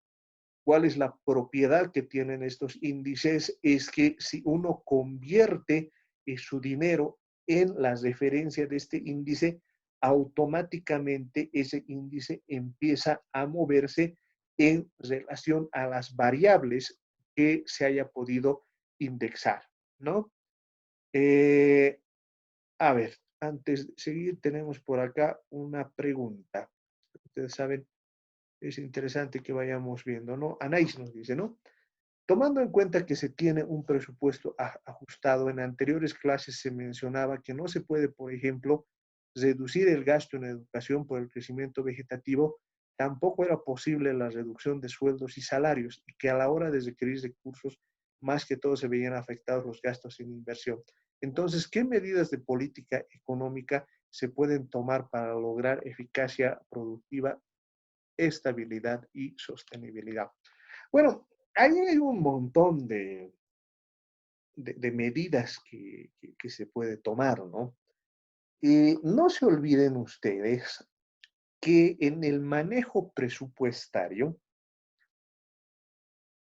¿Cuál es la propiedad que tienen estos índices? Es que si uno convierte su dinero en la referencia de este índice, automáticamente ese índice empieza a moverse en relación a las variables que se haya podido indexar, ¿no? Eh, a ver, antes de seguir, tenemos por acá una pregunta. Ustedes saben, es interesante que vayamos viendo, ¿no? Anais nos dice, ¿no? Tomando en cuenta que se tiene un presupuesto ajustado, en anteriores clases se mencionaba que no se puede, por ejemplo, reducir el gasto en educación por el crecimiento vegetativo, tampoco era posible la reducción de sueldos y salarios, y que a la hora de requerir recursos, más que todo se veían afectados los gastos en inversión. Entonces, ¿qué medidas de política económica se pueden tomar para lograr eficacia productiva, estabilidad y sostenibilidad? Bueno, ahí hay un montón de medidas que se puede tomar, ¿no? No se olviden ustedes que en el manejo presupuestario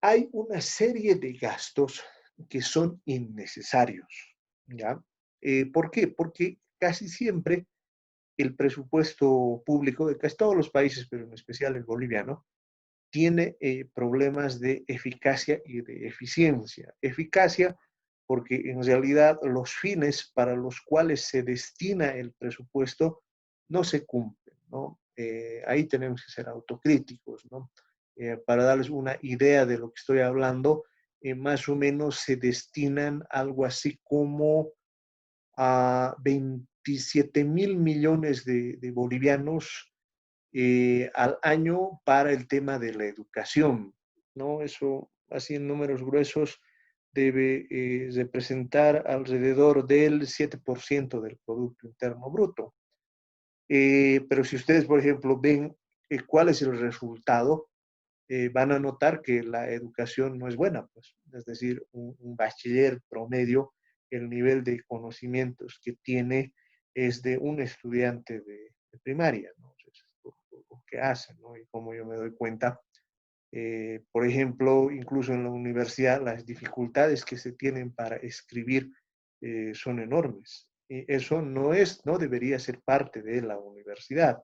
hay una serie de gastos que son innecesarios, ¿ya? ¿Por qué? Porque casi siempre el presupuesto público de casi todos los países, pero en especial el boliviano, tiene problemas de eficacia y de eficiencia. Eficacia porque en realidad los fines para los cuales se destina el presupuesto no se cumplen, ¿no? Ahí tenemos que ser autocríticos, ¿no? Para darles una idea de lo que estoy hablando, más o menos se destinan algo así como a 27.000 millones de bolivianos al año para el tema de la educación, ¿no? Eso, así en números gruesos, debe representar alrededor del 7% del Producto Interno Bruto. Pero si ustedes, por ejemplo, ven cuál es el resultado, van a notar que la educación no es buena, pues. Es decir, un bachiller promedio, el nivel de conocimientos que tiene es de un estudiante de primaria, ¿no? Es lo que hacen, ¿no? Y como yo me doy cuenta, por ejemplo, incluso en la universidad, las dificultades que se tienen para escribir son enormes. Y eso no debería ser parte de la universidad.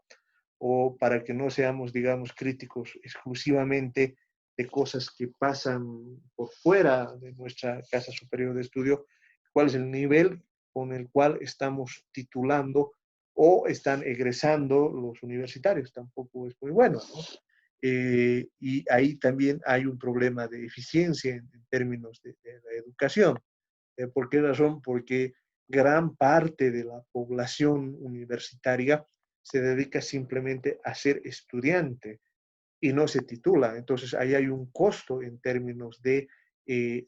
O para que no seamos, digamos, críticos exclusivamente de cosas que pasan por fuera de nuestra casa superior de estudio, cuál es el nivel con el cual estamos titulando o están egresando los universitarios. Tampoco es muy bueno, ¿no? Y ahí también hay un problema de eficiencia en términos de la educación. ¿Por qué razón? Porque gran parte de la población universitaria se dedica simplemente a ser estudiante y no se titula. Entonces, ahí hay un costo en términos de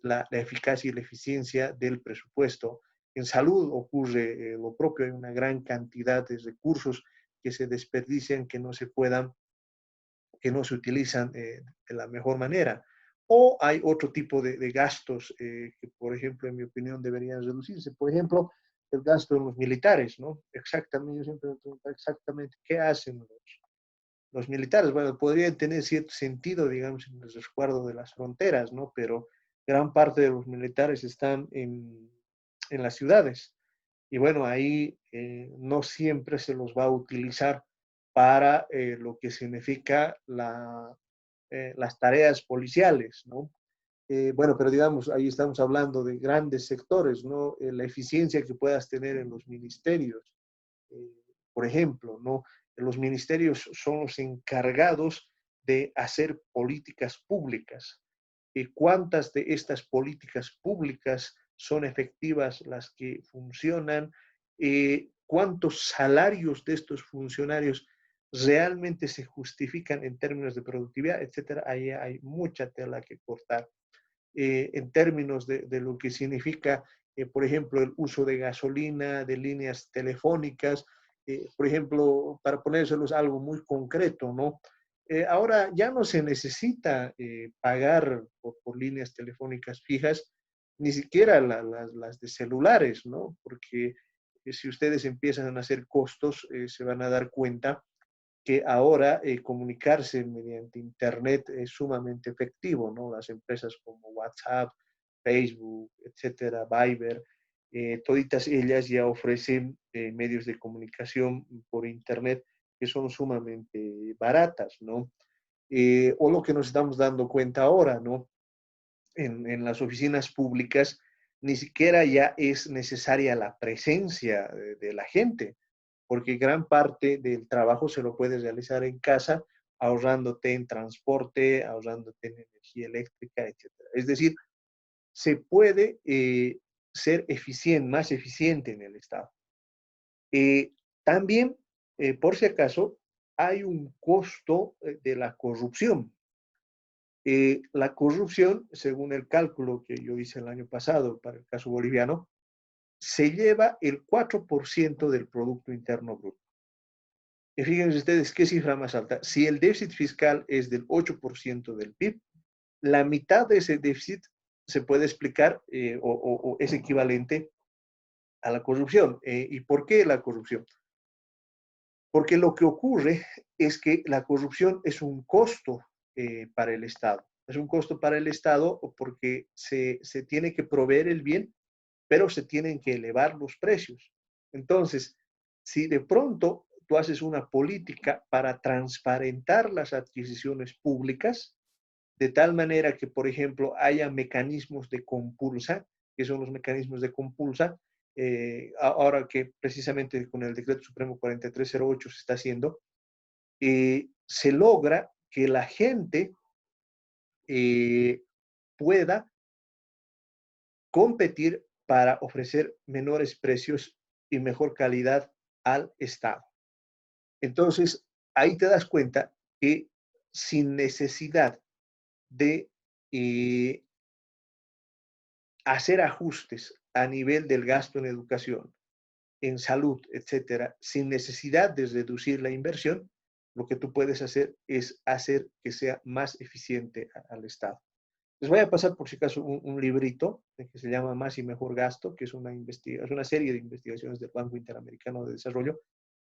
la eficacia y la eficiencia del presupuesto. En salud ocurre lo propio, hay una gran cantidad de recursos que se desperdician, que no se utilizan de la mejor manera. O hay otro tipo de gastos que, por ejemplo, en mi opinión, deberían reducirse. Por ejemplo, el gasto en los militares, ¿no? Exactamente, yo siempre me pregunto exactamente qué hacen los militares. Bueno, podrían tener cierto sentido, digamos, en el resguardo de las fronteras, ¿no? Pero gran parte de los militares están en las ciudades. Y bueno, ahí no siempre se los va a utilizar para lo que significa las tareas policiales, ¿no? Bueno, pero digamos, ahí estamos hablando de grandes sectores, ¿no? La eficiencia que puedas tener en los ministerios, eh, por ejemplo, ¿no? Los ministerios son los encargados de hacer políticas públicas. ¿Cuántas de estas políticas públicas son efectivas, las que funcionan? ¿Cuántos salarios de estos funcionarios realmente se justifican en términos de productividad, etcétera? Ahí hay mucha tela que cortar. En términos de lo que significa, por ejemplo, el uso de gasolina, de líneas telefónicas, por ejemplo, para ponérselos algo muy concreto, ¿no? Ahora ya no se necesita pagar por líneas telefónicas fijas, ni siquiera las de celulares, ¿no? Porque si ustedes empiezan a hacer costos, se van a dar cuenta que ahora comunicarse mediante Internet es sumamente efectivo, ¿no? Las empresas como WhatsApp, Facebook, etcétera, Viber, toditas ellas ya ofrecen medios de comunicación por Internet que son sumamente baratas, ¿no? O lo que nos estamos dando cuenta ahora, ¿no? En las oficinas públicas ni siquiera ya es necesaria la presencia de la gente, porque gran parte del trabajo se lo puedes realizar en casa, ahorrándote en transporte, ahorrándote en energía eléctrica, etcétera. Es decir, se puede ser más eficiente en el Estado. Eh, También, por si acaso, hay un costo de la corrupción. La corrupción, según el cálculo que yo hice el año pasado para el caso boliviano, se lleva el 4% del Producto Interno Bruto. Y fíjense ustedes qué cifra más alta. Si el déficit fiscal es del 8% del PIB, la mitad de ese déficit se puede explicar o es equivalente a la corrupción. ¿Y por qué la corrupción? Porque lo que ocurre es que la corrupción es un costo para el Estado. Es un costo para el Estado porque se tiene que proveer el bien, pero se tienen que elevar los precios. Entonces, si de pronto tú haces una política para transparentar las adquisiciones públicas, de tal manera que, por ejemplo, haya mecanismos de compulsa, que son los mecanismos de compulsa, ahora que precisamente con el Decreto Supremo 4308 se está haciendo, se logra que la gente eh, pueda competir para ofrecer menores precios y mejor calidad al Estado. Entonces, ahí te das cuenta que sin necesidad de eh, hacer ajustes a nivel del gasto en educación, en salud, etcétera, sin necesidad de reducir la inversión, lo que tú puedes hacer es hacer que sea más eficiente al Estado. Les voy a pasar, por si acaso, un librito que se llama Más y Mejor Gasto, que es es una serie de investigaciones del Banco Interamericano de Desarrollo,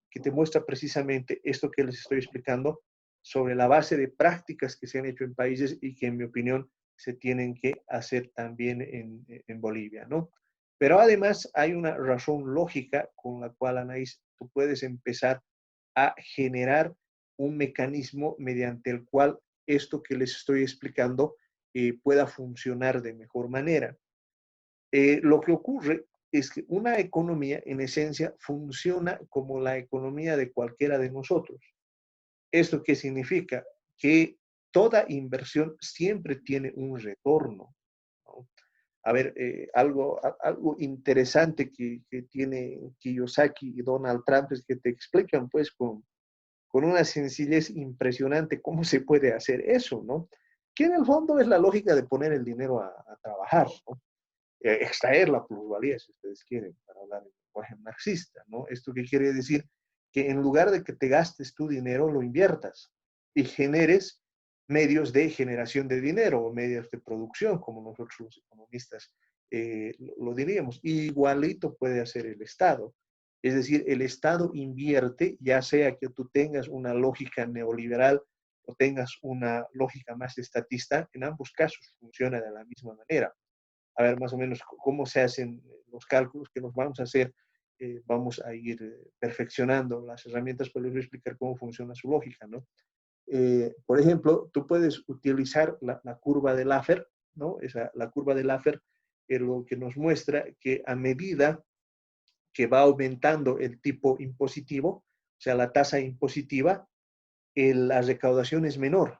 que te muestra precisamente esto que les estoy explicando sobre la base de prácticas que se han hecho en países y que, en mi opinión, se tienen que hacer también en Bolivia, ¿no? Pero además hay una razón lógica con la cual, Anaís, tú puedes empezar a generar un mecanismo mediante el cual esto que les estoy explicando pueda funcionar de mejor manera. Lo que ocurre es que una economía, en esencia, funciona como la economía de cualquiera de nosotros. ¿Esto qué significa? Que toda inversión siempre tiene un retorno, ¿no? A ver, algo interesante que tiene Kiyosaki y Donald Trump es que te explican pues con una sencillez impresionante cómo se puede hacer eso, ¿no? Que en el fondo es la lógica de poner el dinero a trabajar, ¿no? Extraer la plusvalía, si ustedes quieren, para hablar en lenguaje marxista, ¿no? ¿Esto qué quiere decir? Que en lugar de que te gastes tu dinero, lo inviertas y generes medios de generación de dinero o medios de producción, como nosotros los economistas lo diríamos. Igualito puede hacer el Estado. Es decir, el Estado invierte, ya sea que tú tengas una lógica neoliberal o tengas una lógica más estatista, en ambos casos funciona de la misma manera. A ver más o menos cómo se hacen los cálculos que nos vamos a hacer. Vamos a ir perfeccionando las herramientas para explicar cómo funciona su lógica, ¿no? Por ejemplo, tú puedes utilizar la curva de Laffer, ¿no? La curva de Laffer es lo que nos muestra que a medida que va aumentando el tipo impositivo, o sea, la tasa impositiva, la recaudación es menor.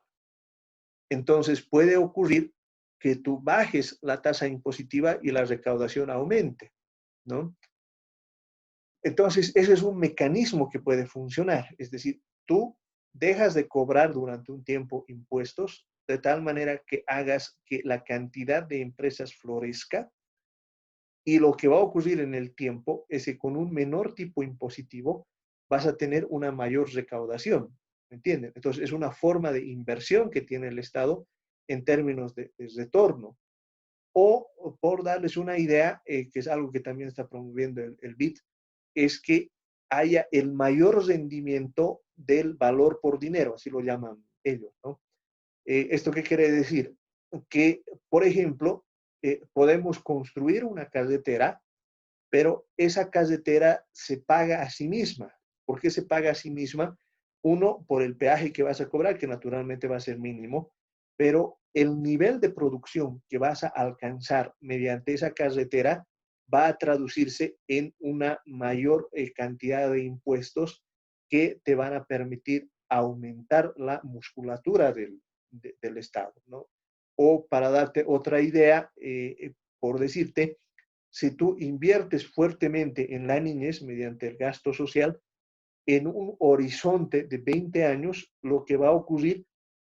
Entonces puede ocurrir que tú bajes la tasa impositiva y la recaudación aumente, ¿no? Entonces, ese es un mecanismo que puede funcionar. Es decir, tú dejas de cobrar durante un tiempo impuestos de tal manera que hagas que la cantidad de empresas florezca y lo que va a ocurrir en el tiempo es que con un menor tipo impositivo vas a tener una mayor recaudación, ¿me entienden? Entonces, es una forma de inversión que tiene el Estado en términos de retorno. O por darles una idea, que es algo que también está promoviendo el BID, es que haya el mayor rendimiento del valor por dinero, así lo llaman ellos, ¿no? ¿Esto qué quiere decir? Que, por ejemplo, podemos construir una carretera, pero esa carretera se paga a sí misma. ¿Por qué se paga a sí misma? Uno, por el peaje que vas a cobrar, que naturalmente va a ser mínimo, pero el nivel de producción que vas a alcanzar mediante esa carretera va a traducirse en una mayor cantidad de impuestos que te van a permitir aumentar la musculatura del Estado, ¿no? O para darte otra idea, por decirte, si tú inviertes fuertemente en la niñez mediante el gasto social, en un horizonte de 20 años, lo que va a ocurrir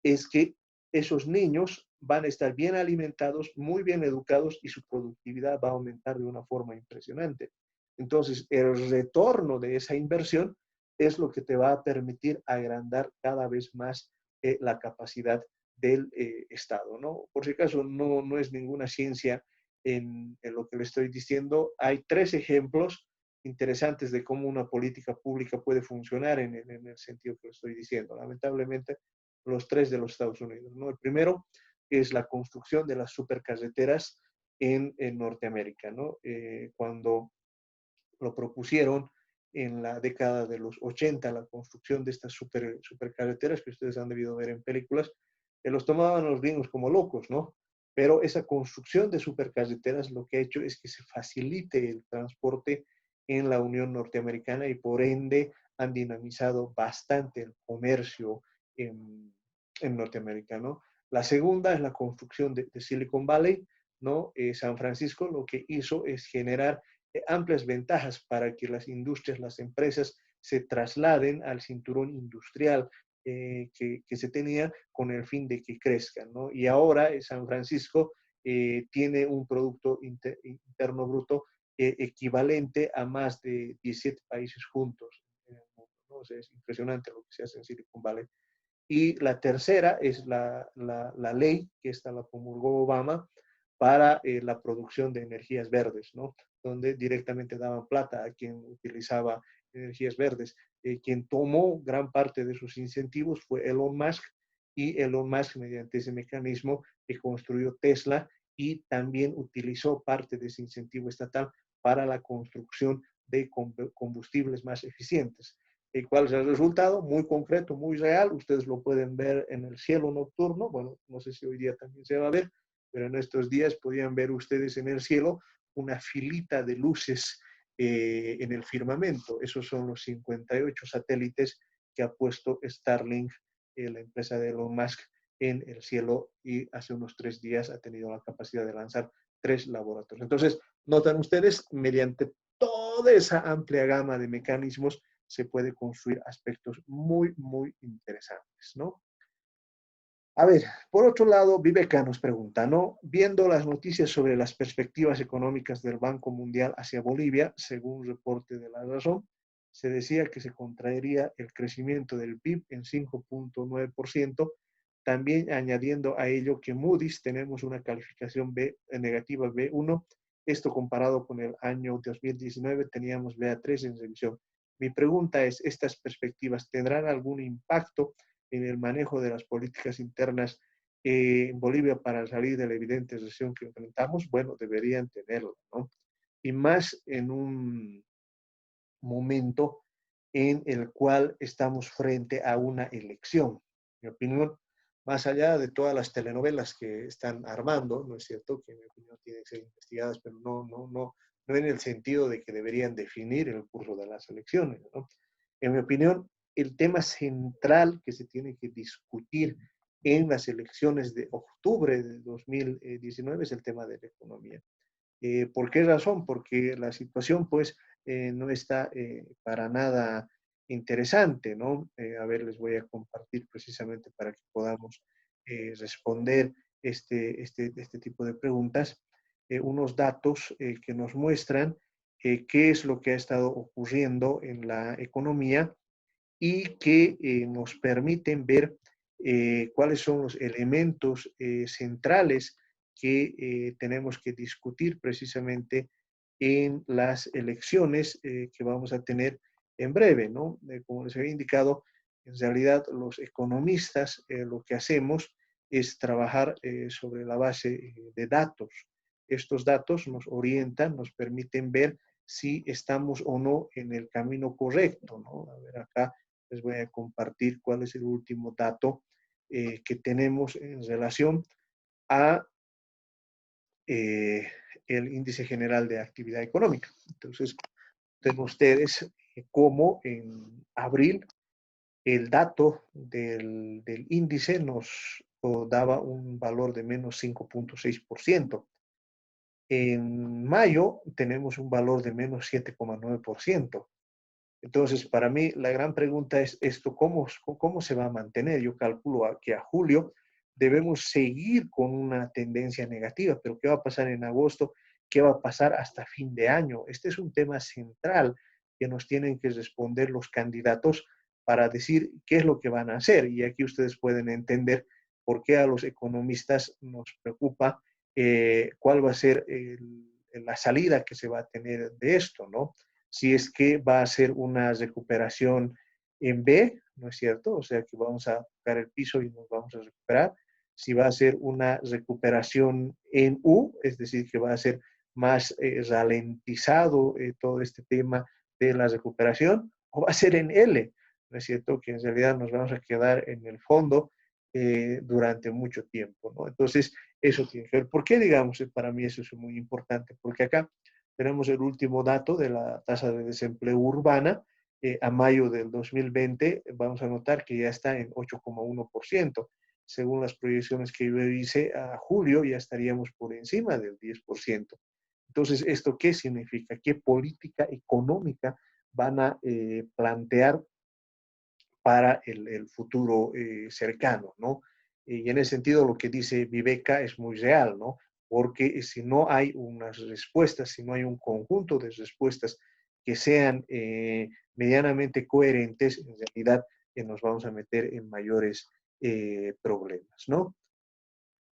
es que esos niños van a estar bien alimentados, muy bien educados y su productividad va a aumentar de una forma impresionante. Entonces, el retorno de esa inversión es lo que te va a permitir agrandar cada vez más la capacidad del Estado, ¿no? Por si acaso, no es ninguna ciencia en lo que le estoy diciendo. Hay tres ejemplos interesantes de cómo una política pública puede funcionar en el sentido que lo estoy diciendo. Lamentablemente, los tres de los Estados Unidos, ¿no? El primero es la construcción de las supercarreteras en Norteamérica, ¿no? Cuando lo propusieron en la década de los 80, la construcción de estas supercarreteras que ustedes han debido ver en películas, los tomaban los gringos como locos, ¿no? Pero esa construcción de supercarreteras lo que ha hecho es que se facilite el transporte en la Unión Norteamericana y por ende han dinamizado bastante el comercio en, en Norteamérica, ¿no? La segunda es la construcción de Silicon Valley, ¿no? San Francisco lo que hizo es generar amplias ventajas para que las industrias, las empresas se trasladen al cinturón industrial que se tenía con el fin de que crezcan, ¿no? Y ahora San Francisco tiene un Producto Interno Bruto equivalente a más de 17 países juntos en el mundo, ¿no? O sea, es impresionante lo que se hace en Silicon Valley. Y la tercera es la ley que esta la promulgó Obama para la producción de energías verdes, ¿no? Donde directamente daban plata a quien utilizaba energías verdes. Quien tomó gran parte de sus incentivos fue Elon Musk y Elon Musk mediante ese mecanismo construyó Tesla y también utilizó parte de ese incentivo estatal para la construcción de combustibles más eficientes. ¿Cuál es el resultado? Muy concreto, muy real. Ustedes lo pueden ver en el cielo nocturno. Bueno, no sé si hoy día también se va a ver, pero en estos días podían ver ustedes en el cielo una filita de luces en el firmamento. Esos son los 58 satélites que ha puesto Starlink, la empresa de Elon Musk, en el cielo y hace unos 3 días ha tenido la capacidad de lanzar 3 laboratorios. Entonces, notan ustedes, mediante toda esa amplia gama de mecanismos, se puede construir aspectos muy, muy interesantes, ¿no? A ver, por otro lado, Viveca nos pregunta, ¿no? Viendo las noticias sobre las perspectivas económicas del Banco Mundial hacia Bolivia, según un reporte de La Razón, se decía que se contraería el crecimiento del PIB en 5.9%, también añadiendo a ello que Moody's tenemos una calificación B, negativa B1, esto comparado con el año 2019 teníamos BA3 en revisión. Mi pregunta es, ¿estas perspectivas tendrán algún impacto en el manejo de las políticas internas en Bolivia para salir de la evidente recesión que enfrentamos? Bueno, deberían tenerlo, ¿no? Y más en un momento en el cual estamos frente a una elección. Mi opinión, más allá de todas las telenovelas que están armando, ¿no es cierto? Que en mi opinión tienen que ser investigadas, pero no en el sentido de que deberían definir el curso de las elecciones, ¿no? En mi opinión, el tema central que se tiene que discutir en las elecciones de octubre de 2019 es el tema de la economía. ¿Por qué razón? Porque la situación, pues, no está para nada interesante, ¿no? A ver, les voy a compartir precisamente para que podamos responder este tipo de preguntas, unos datos que nos muestran qué es lo que ha estado ocurriendo en la economía y que nos permiten ver cuáles son los elementos centrales que tenemos que discutir precisamente en las elecciones que vamos a tener en breve, ¿no? Como les había indicado, en realidad los economistas lo que hacemos es trabajar sobre la base de datos. Estos datos nos orientan, nos permiten ver si estamos o no en el camino correcto, ¿no? A ver, acá les voy a compartir cuál es el último dato que tenemos en relación a el índice general de actividad económica. Entonces, ven ustedes cómo en abril el dato del índice nos daba un valor de menos 5.6%. En mayo tenemos un valor de menos 7.9%. Entonces, para mí, la gran pregunta es esto, ¿cómo se va a mantener? Yo calculo que a julio debemos seguir con una tendencia negativa, pero ¿qué va a pasar en agosto? ¿Qué va a pasar hasta fin de año? Este es un tema central que nos tienen que responder los candidatos para decir qué es lo que van a hacer. Y aquí ustedes pueden entender por qué a los economistas nos preocupa cuál va a ser la salida que se va a tener de esto, ¿no? Si es que va a ser una recuperación en B, ¿no es cierto? O sea que vamos a tocar el piso y nos vamos a recuperar. Si va a ser una recuperación en U, es decir, que va a ser más ralentizado todo este tema de la recuperación, o va a ser en L, ¿no es cierto? Que en realidad nos vamos a quedar en el fondo durante mucho tiempo, ¿no? Entonces, eso tiene que ver. ¿Por qué, digamos, para mí eso es muy importante? Porque acá tenemos el último dato de la tasa de desempleo urbana. A mayo del 2020 vamos a notar que ya está en 8,1%. Según las proyecciones que yo hice, a julio ya estaríamos por encima del 10%. Entonces, ¿esto qué significa? ¿Qué política económica van a plantear para el futuro cercano, ¿no? Y en ese sentido, lo que dice Viveka es muy real, ¿no? Porque si no hay unas respuestas, si no hay un conjunto de respuestas que sean medianamente coherentes, en realidad nos vamos a meter en mayores problemas, ¿no?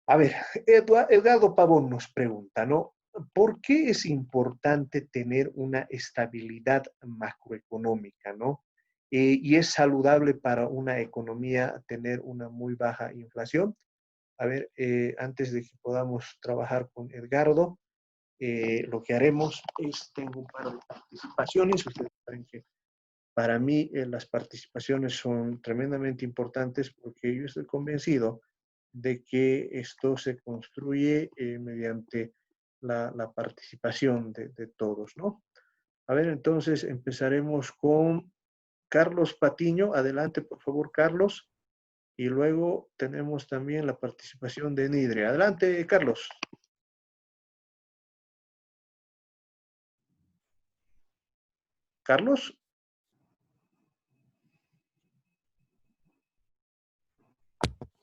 A ver, Edgardo Pavón nos pregunta, ¿no? ¿Por qué es importante tener una estabilidad macroeconómica, ¿no? Y es saludable para una economía tener una muy baja inflación. A ver, antes de que podamos trabajar con Edgardo, lo que haremos es, tengo un par de participaciones. Ustedes saben que para mí las participaciones son tremendamente importantes porque yo estoy convencido de que esto se construye mediante la participación de todos, ¿no? A ver, entonces empezaremos con Carlos Patiño. Adelante, por favor, Carlos. Y luego tenemos también la participación de Nidre. Adelante, Carlos. Carlos.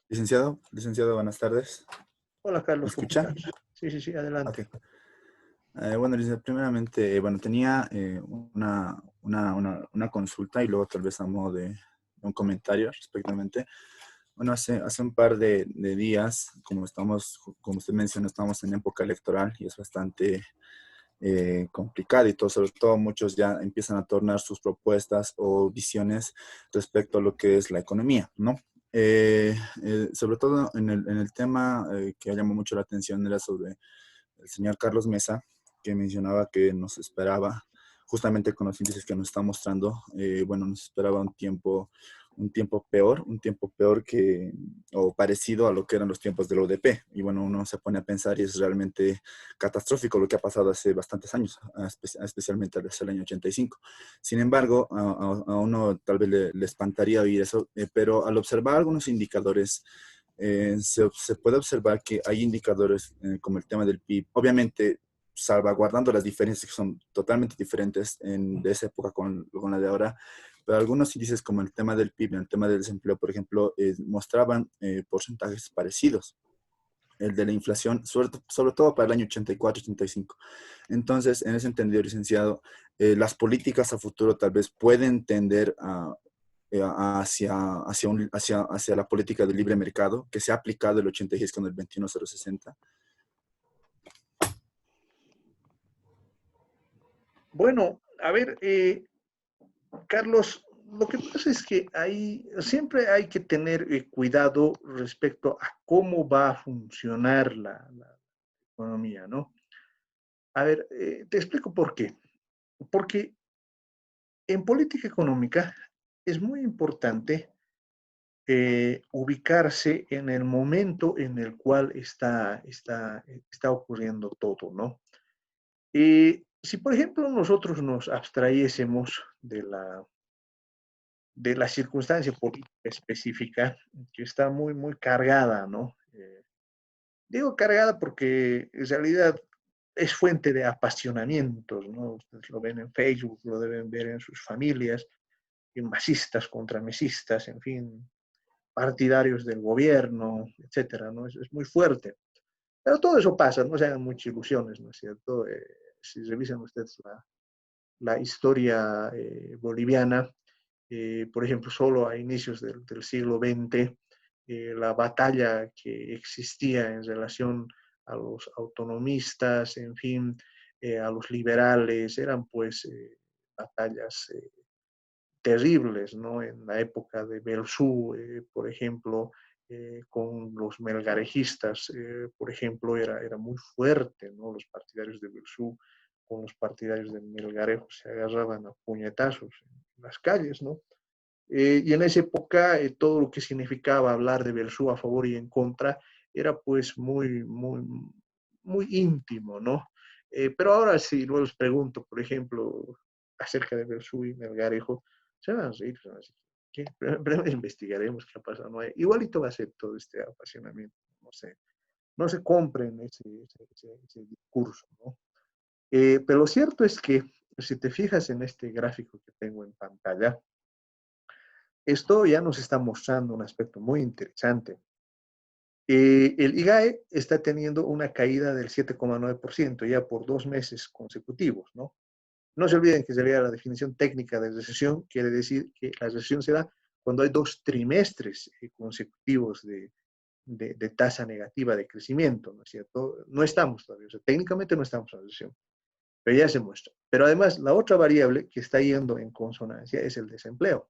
Licenciado, buenas tardes. Hola, ¿Me Carlos, ¿cómo escucha? estás? Sí, sí, sí, adelante. Ok. Bueno, licenciado, primeramente, bueno, tenía una consulta y luego tal vez a modo de un comentario respectivamente. Bueno, hace un par de días, como usted menciona, estamos en época electoral y es bastante complicado y todo, sobre todo muchos ya empiezan a tornar sus propuestas o visiones respecto a lo que es la economía, ¿no? Sobre todo en el tema que llamó mucho la atención era sobre el señor Carlos Mesa, que mencionaba que nos esperaba, justamente con los índices que nos está mostrando, bueno, nos esperaba un tiempo peor que, o parecido a lo que eran los tiempos del ODP. Y bueno, uno se pone a pensar y es realmente catastrófico lo que ha pasado hace bastantes años, especialmente desde el año 85. Sin embargo, a uno tal vez le espantaría oír eso, pero al observar algunos indicadores, se puede observar que hay indicadores como el tema del PIB, obviamente salvaguardando las diferencias que son totalmente diferentes de esa época con la de ahora, pero algunos índices como el tema del PIB, el tema del desempleo, por ejemplo, mostraban porcentajes parecidos. El de la inflación, sobre todo para el año 84-85. Entonces, en ese entendido, licenciado, las políticas a futuro tal vez pueden tender hacia la política de libre mercado que se ha aplicado el 86 con el 21060. Bueno, a ver, Carlos, lo que pasa es que siempre hay que tener cuidado respecto a cómo va a funcionar la economía, ¿no? A ver, te explico por qué. Porque en política económica es muy importante ubicarse en el momento en el cual está ocurriendo todo, ¿no? Si, por ejemplo, nosotros nos abstrayésemos de la circunstancia política específica, que está muy, muy cargada, ¿no? Digo cargada porque en realidad es fuente de apasionamientos, ¿no? Ustedes lo ven en Facebook, lo deben ver en sus familias, en masistas contra mesistas, en fin, partidarios del gobierno, etcétera, ¿no? Es muy fuerte. Pero todo eso pasa, no se hagan muchas ilusiones, ¿no es cierto? Si revisan ustedes la historia boliviana, por ejemplo, solo a inicios del siglo XX, la batalla que existía en relación a los autonomistas, en fin, a los liberales, eran pues batallas terribles, ¿no? En la época de Belzú, por ejemplo, con los melgarejistas, por ejemplo, era muy fuerte, ¿no? Los partidarios de Belzú con los partidarios de Melgarejo se agarraban a puñetazos en las calles, ¿no? Y en esa época todo lo que significaba hablar de Belzú a favor y en contra era pues muy íntimo, ¿no? Pero ahora si luego les pregunto, por ejemplo, acerca de Bersui, Melgarejo, se van a reír, se van a decir, ¿qué? Primero investigaremos qué ha pasado. ¿No? Igualito va a ser todo este apasionamiento, no se compren ese discurso, ¿no? Pero lo cierto es que si te fijas en este gráfico que tengo en pantalla, esto ya nos está mostrando un aspecto muy interesante. El IGAE está teniendo una caída del 7,9% ya por 2 meses consecutivos, ¿no? No se olviden que sería la definición técnica de recesión, quiere decir que la recesión se da cuando hay 2 trimestres consecutivos de tasa negativa de crecimiento, ¿no es cierto? No estamos todavía, o sea, técnicamente no estamos en recesión, pero ya se muestra. Pero además, la otra variable que está yendo en consonancia es el desempleo.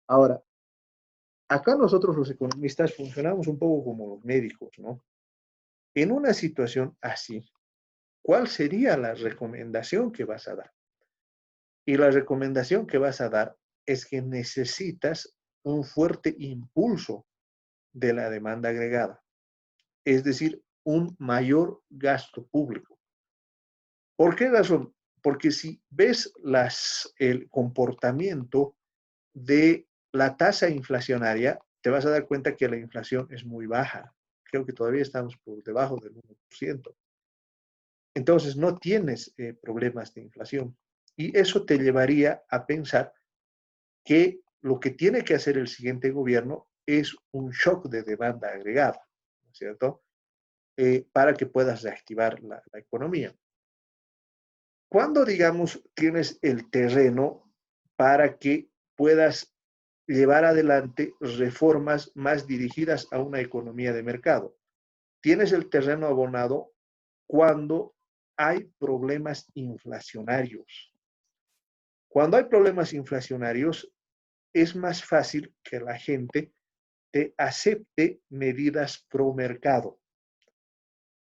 Ahora, acá nosotros los economistas funcionamos un poco como los médicos, ¿no? En una situación así, ¿cuál sería la recomendación que vas a dar? Y la recomendación que vas a dar es que necesitas un fuerte impulso de la demanda agregada, es decir, un mayor gasto público. ¿Por qué razón? Porque si ves el comportamiento de la tasa inflacionaria, te vas a dar cuenta que la inflación es muy baja. Creo que todavía estamos por debajo del 1%. Entonces, no tienes problemas de inflación. Y eso te llevaría a pensar que lo que tiene que hacer el siguiente gobierno es un shock de demanda agregada, ¿no es cierto? Para que puedas reactivar la economía. Cuando, digamos, tienes el terreno para que puedas llevar adelante reformas más dirigidas a una economía de mercado. Tienes el terreno abonado cuando hay problemas inflacionarios. Cuando hay problemas inflacionarios, es más fácil que la gente te acepte medidas pro mercado.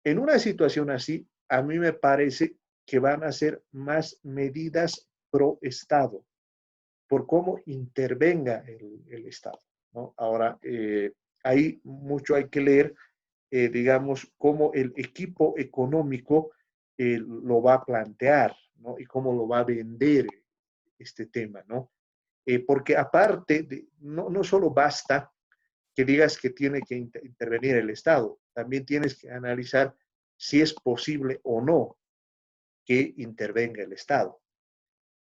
En una situación así, a mí me parece que van a ser más medidas pro Estado, por cómo intervenga el Estado, ¿no? Ahora, ahí mucho hay que leer, digamos, cómo el equipo económico lo va a plantear, ¿no? Y cómo lo va a vender este tema, ¿no? Porque aparte, no solo basta que digas que tiene que intervenir el Estado, también tienes que analizar si es posible o no que intervenga el Estado.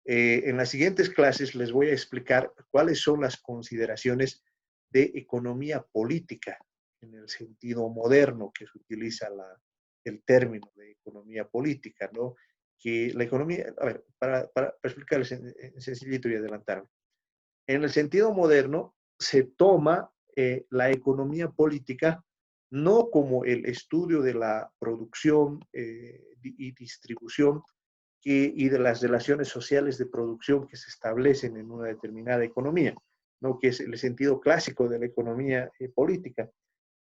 En las siguientes clases les voy a explicar cuáles son las consideraciones de economía política en el sentido moderno que se utiliza el término de economía política, ¿no? Que la economía, a ver, para explicarles en sencillito y adelantarme. En el sentido moderno se toma la economía política no como el estudio de la producción y distribución y de las relaciones sociales de producción que se establecen en una determinada economía, ¿no? Que es el sentido clásico de la economía política,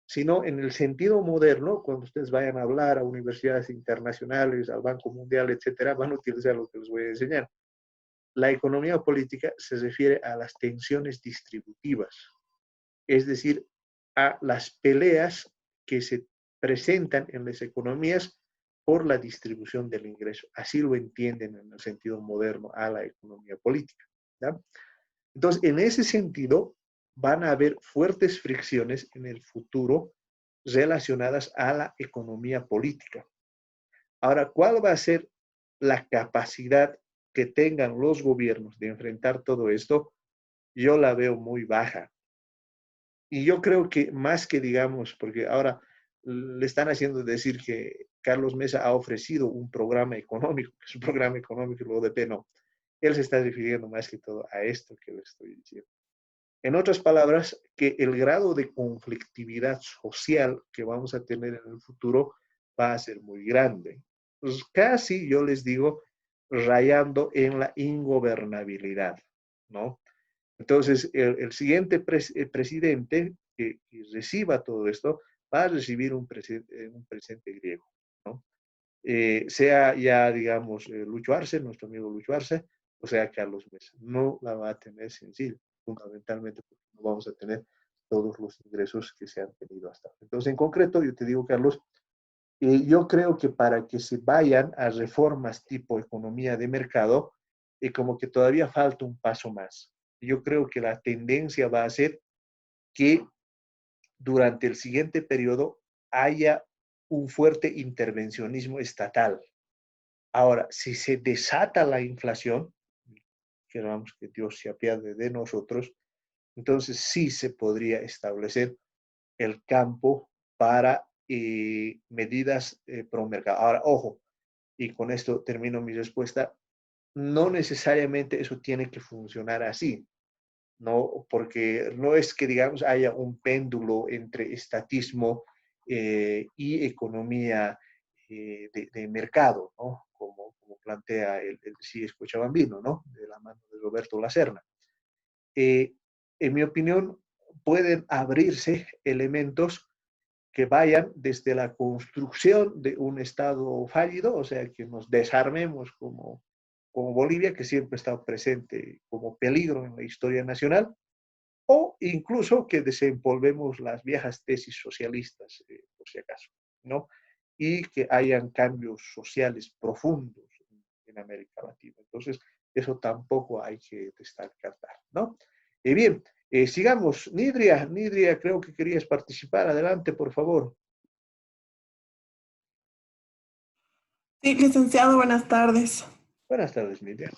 sino en el sentido moderno, cuando ustedes vayan a hablar a universidades internacionales, al Banco Mundial, etcétera, van a utilizar lo que les voy a enseñar. La economía política se refiere a las tensiones distributivas, es decir, a las peleas que se presentan en las economías por la distribución del ingreso. Así lo entienden en el sentido moderno a la economía política. ¿Ya? Entonces, en ese sentido, van a haber fuertes fricciones en el futuro relacionadas a la economía política. Ahora, ¿cuál va a ser la capacidad que tengan los gobiernos de enfrentar todo esto? Yo la veo muy baja. Y yo creo que más que digamos, porque ahora le están haciendo decir que Carlos Mesa ha ofrecido un programa económico, que es un programa económico, el ODP no. Él se está refiriendo más que todo a esto que le estoy diciendo. En otras palabras, que el grado de conflictividad social que vamos a tener en el futuro va a ser muy grande. Pues casi, yo les digo, rayando en la ingobernabilidad, ¿no? Entonces, el siguiente presidente que reciba todo esto va a recibir un presidente griego, ¿no? Sea ya, digamos, Lucho Arce, nuestro amigo Lucho Arce, o sea Carlos Mesa. No la va a tener sencilla, fundamentalmente porque no vamos a tener todos los ingresos que se han tenido hasta ahora. Entonces, en concreto, yo te digo, Carlos, yo creo que para que se vayan a reformas tipo economía de mercado, como que todavía falta un paso más. Yo creo que la tendencia va a ser que durante el siguiente periodo haya un fuerte intervencionismo estatal. Ahora, si se desata la inflación, queramos que Dios se apiade de nosotros, entonces sí se podría establecer el campo para medidas pro mercado. Ahora, ojo, y con esto termino mi respuesta, no necesariamente eso tiene que funcionar así, ¿no? Porque no es que, digamos, haya un péndulo entre estatismo y economía de mercado, ¿no? Como plantea el sí Cochabambino, ¿no? De la mano de Roberto Lacerna. Eh, en mi opinión, pueden abrirse elementos que vayan desde la construcción de un Estado fallido, o sea, que nos desarmemos como Bolivia, que siempre ha estado presente como peligro en la historia nacional, o incluso que desempolvemos las viejas tesis socialistas, por si acaso, ¿no? Y que hayan cambios sociales profundos en América Latina. Entonces, eso tampoco hay que descartar, ¿no? Bien, sigamos. Nidria, creo que querías participar. Adelante, por favor. Sí, licenciado, buenas tardes. Buenas tardes, Nidria.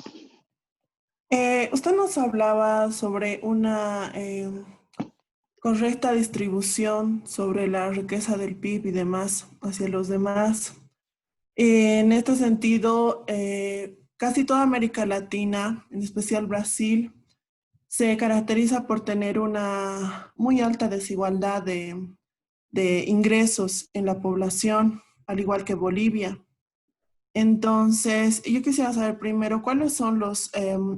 Usted nos hablaba sobre una correcta distribución sobre la riqueza del PIB y demás hacia los demás. En este sentido, casi toda América Latina, en especial Brasil, se caracteriza por tener una muy alta desigualdad de ingresos en la población, al igual que Bolivia. Entonces, yo quisiera saber primero cuáles son los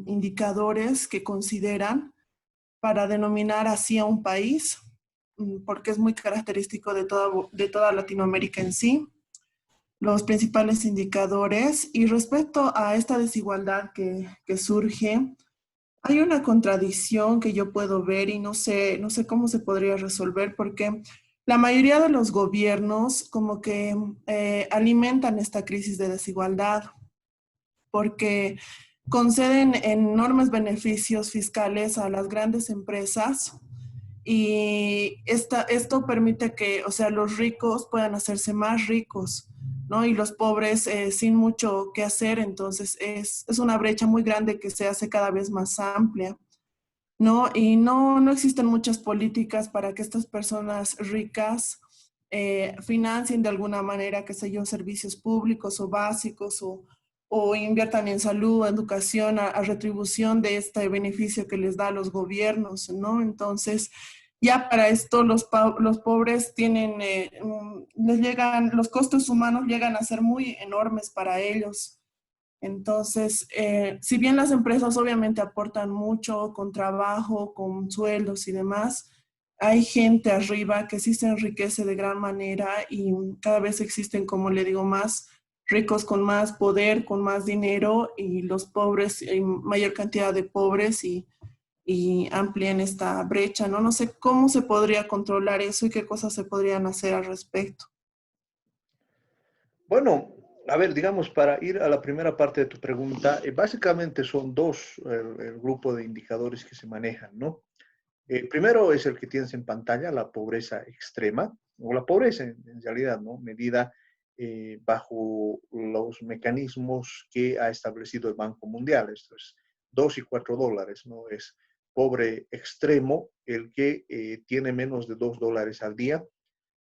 indicadores que consideran para denominar así a un país, porque es muy característico de toda Latinoamérica en sí, los principales indicadores. Y respecto a esta desigualdad que surge, hay una contradicción que yo puedo ver y no sé cómo se podría resolver porque la mayoría de los gobiernos como que alimentan esta crisis de desigualdad porque conceden enormes beneficios fiscales a las grandes empresas y esto permite que, o sea, los ricos puedan hacerse más ricos, ¿no? Y los pobres sin mucho que hacer, entonces es una brecha muy grande que se hace cada vez más amplia, ¿no? Y no existen muchas políticas para que estas personas ricas financien de alguna manera, qué sé yo, servicios públicos o básicos o inviertan en salud, educación, a retribución de este beneficio que les da a los gobiernos, ¿no? Entonces, ya para esto los pobres tienen, les llegan, los costos humanos llegan a ser muy enormes para ellos. Entonces, si bien las empresas obviamente aportan mucho con trabajo, con sueldos y demás, hay gente arriba que sí se enriquece de gran manera y cada vez existen, como le digo, más ricos con más poder, con más dinero y los pobres, hay mayor cantidad de pobres y amplían esta brecha, ¿no? No sé cómo se podría controlar eso y qué cosas se podrían hacer al respecto. Bueno, a ver, digamos, para ir a la primera parte de tu pregunta, básicamente son dos el grupo de indicadores que se manejan, ¿no? Primero es el que tienes en pantalla, la pobreza extrema, o la pobreza en realidad, ¿no? Medida bajo los mecanismos que ha establecido el Banco Mundial. Esto es $2 y $4, ¿no? Es pobre extremo el que tiene menos de $2 al día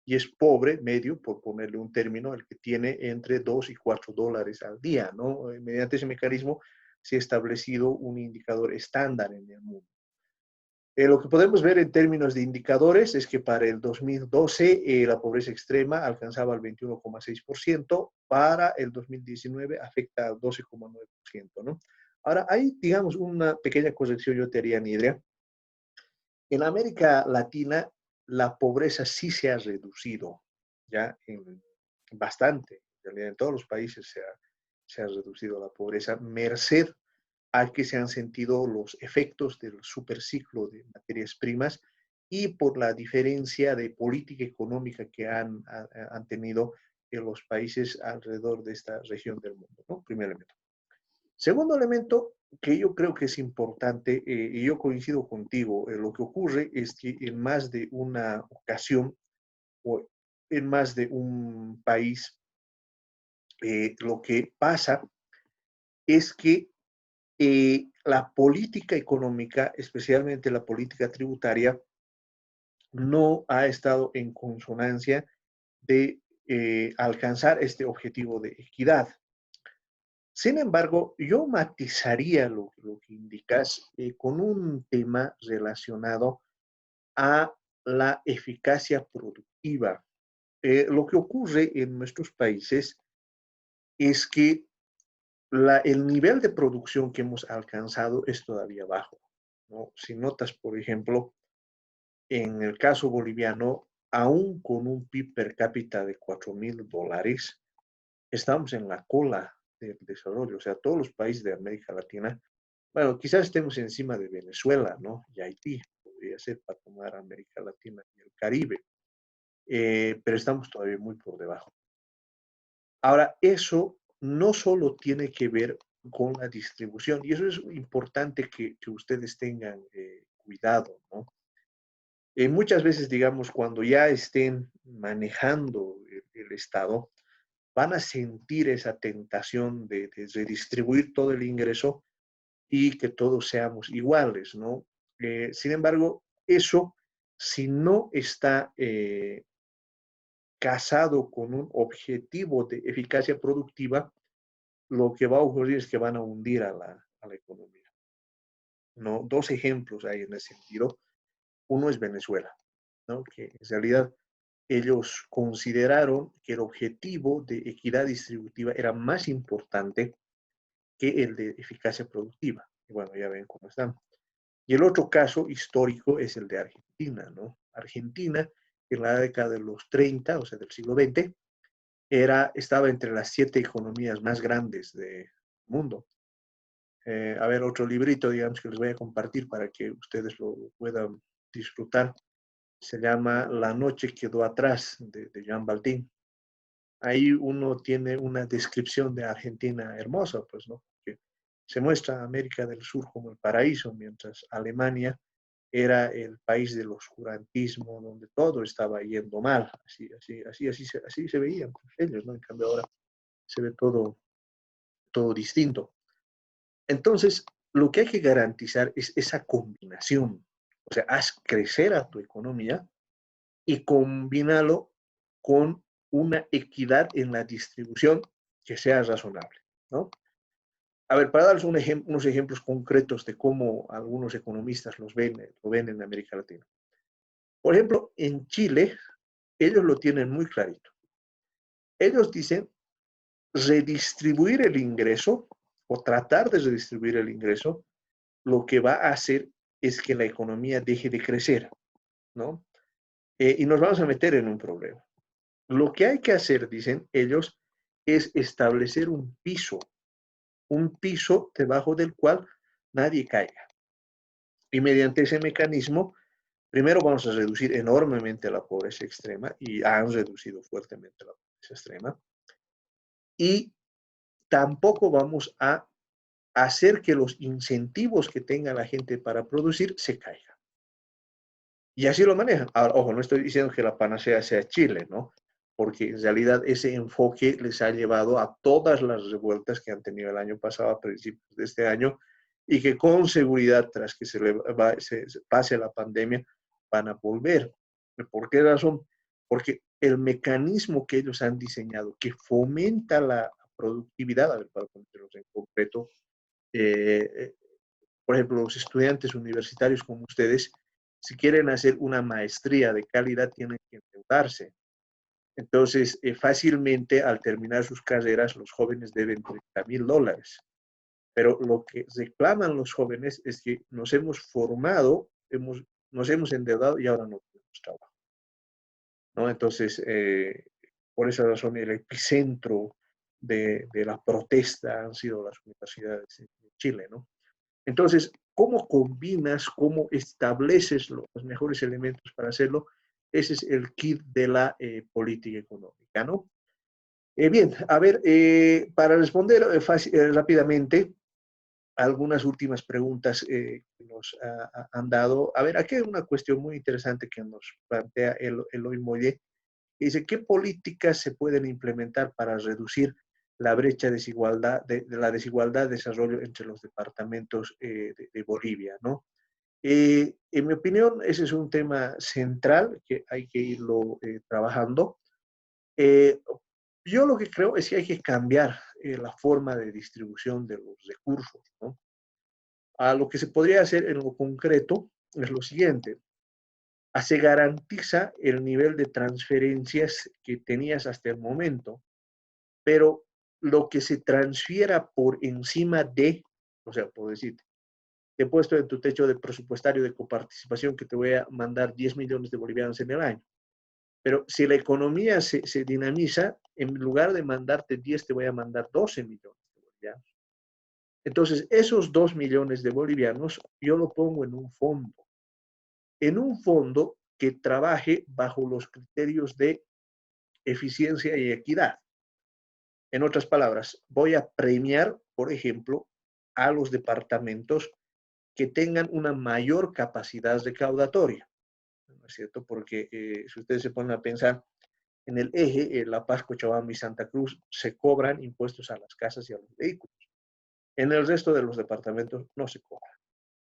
y es pobre medio, por ponerle un término, el que tiene entre $2 y $4 al día, ¿no? Mediante ese mecanismo se ha establecido un indicador estándar en el mundo. Lo que podemos ver en términos de indicadores es que para el 2012 la pobreza extrema alcanzaba el 21,6%, para el 2019 afecta al 12,9%, ¿no? Ahora, hay, digamos, una pequeña corrección yo te haría, Nidria. En América Latina, la pobreza sí se ha reducido, ya bastante. En realidad, en todos los países se ha reducido la pobreza, merced a que se han sentido los efectos del superciclo de materias primas y por la diferencia de política económica que han tenido en los países alrededor de esta región del mundo, ¿no? Primer elemento. Segundo elemento que yo creo que es importante, y yo coincido contigo, lo que ocurre es que en más de una ocasión o en más de un país, lo que pasa es que la política económica, especialmente la política tributaria, no ha estado en consonancia de alcanzar este objetivo de equidad. Sin embargo, yo matizaría lo que indicas con un tema relacionado a la eficacia productiva. Lo que ocurre en nuestros países es que el nivel de producción que hemos alcanzado es todavía bajo, ¿no? Si notas, por ejemplo, en el caso boliviano, aún con un PIB per cápita de $4,000, estamos en la cola del desarrollo. O sea, todos los países de América Latina, bueno, quizás estemos encima de Venezuela, ¿no? Y Haití, podría ser para tomar América Latina y el Caribe, pero estamos todavía muy por debajo. Ahora, eso no solo tiene que ver con la distribución, y eso es importante que ustedes tengan cuidado, ¿no? Muchas veces, digamos, cuando ya estén manejando el Estado, van a sentir esa tentación de redistribuir todo el ingreso y que todos seamos iguales, ¿no? Sin embargo, eso, si no está casado con un objetivo de eficacia productiva, lo que va a ocurrir es que van a hundir a la economía, ¿no? Dos ejemplos hay en ese sentido. Uno es Venezuela, ¿no? Que en realidad ellos consideraron que el objetivo de equidad distributiva era más importante que el de eficacia productiva. Y bueno, ya ven cómo están. Y el otro caso histórico es el de Argentina, ¿no? Argentina, en la década de los 30, o sea, del siglo XX, estaba entre las 7 economías más grandes del mundo. A ver, otro librito, digamos, que les voy a compartir para que ustedes lo puedan disfrutar. Se llama La noche quedó atrás, de Jean Baltín. Ahí uno tiene una descripción de Argentina hermosa, pues, ¿no? Que se muestra a América del Sur como el paraíso, mientras Alemania era el país del oscurantismo, donde todo estaba yendo mal. Así se veían ellos, ¿no? En cambio ahora se ve todo distinto. Entonces, lo que hay que garantizar es esa combinación. O sea, haz crecer a tu economía y combínalo con una equidad en la distribución que sea razonable, ¿no? A ver, para darles unos ejemplos concretos de cómo algunos economistas lo ven en América Latina. Por ejemplo, en Chile, ellos lo tienen muy clarito. Ellos dicen redistribuir el ingreso o tratar de redistribuir el ingreso, lo que va a hacer es que la economía deje de crecer, ¿no? Y nos vamos a meter en un problema. Lo que hay que hacer, dicen ellos, es establecer un piso debajo del cual nadie caiga. Y mediante ese mecanismo, primero vamos a reducir enormemente la pobreza extrema, y han reducido fuertemente la pobreza extrema, y tampoco vamos a hacer que los incentivos que tenga la gente para producir se caigan. Y así lo manejan. Ahora, ojo, no estoy diciendo que la panacea sea Chile, ¿no? Porque en realidad ese enfoque les ha llevado a todas las revueltas que han tenido el año pasado, a principios de este año, y que con seguridad, tras que se pase la pandemia, van a volver. ¿Por qué razón? Porque el mecanismo que ellos han diseñado, que fomenta la productividad, a ver, para ponerlos en concreto, eh, por ejemplo, los estudiantes universitarios como ustedes, si quieren hacer una maestría de calidad, tienen que endeudarse. Entonces, fácilmente al terminar sus carreras, los jóvenes deben $30,000. Pero lo que reclaman los jóvenes es que nos hemos formado, nos hemos endeudado y ahora no tenemos trabajo, ¿no? Entonces, por esa razón, el epicentro de la protesta han sido las universidades en Chile, ¿no? Entonces, cómo combinas, cómo estableces los mejores elementos para hacerlo. Ese es el kit de la política económica, ¿no? Bien, a ver, para responder rápidamente algunas últimas preguntas que nos han dado. A ver, aquí hay una cuestión muy interesante que nos plantea Eloy Molle. Dice, ¿qué políticas se pueden implementar para reducir la brecha de la desigualdad de desarrollo entre los departamentos de Bolivia, ¿no? En mi opinión, ese es un tema central que hay que irlo trabajando. Eh, yo lo que creo es que hay que cambiar la forma de distribución de los recursos, ¿no? A lo que se podría hacer en lo concreto es lo siguiente. Se garantiza el nivel de transferencias que tenías hasta el momento, pero lo que se transfiera por encima de, o sea, por decir, te he puesto en tu techo de presupuestario de coparticipación que te voy a mandar 10 millones de bolivianos en el año. Pero si la economía se dinamiza, en lugar de mandarte 10, te voy a mandar 12 millones de bolivianos. Entonces, esos 2 millones de bolivianos yo lo pongo en un fondo que trabaje bajo los criterios de eficiencia y equidad. En otras palabras, voy a premiar, por ejemplo, a los departamentos que tengan una mayor capacidad recaudatoria, ¿no es cierto? Porque si ustedes se ponen a pensar, en el eje, La Paz, Cochabamba y Santa Cruz, se cobran impuestos a las casas y a los vehículos. En el resto de los departamentos no se cobra,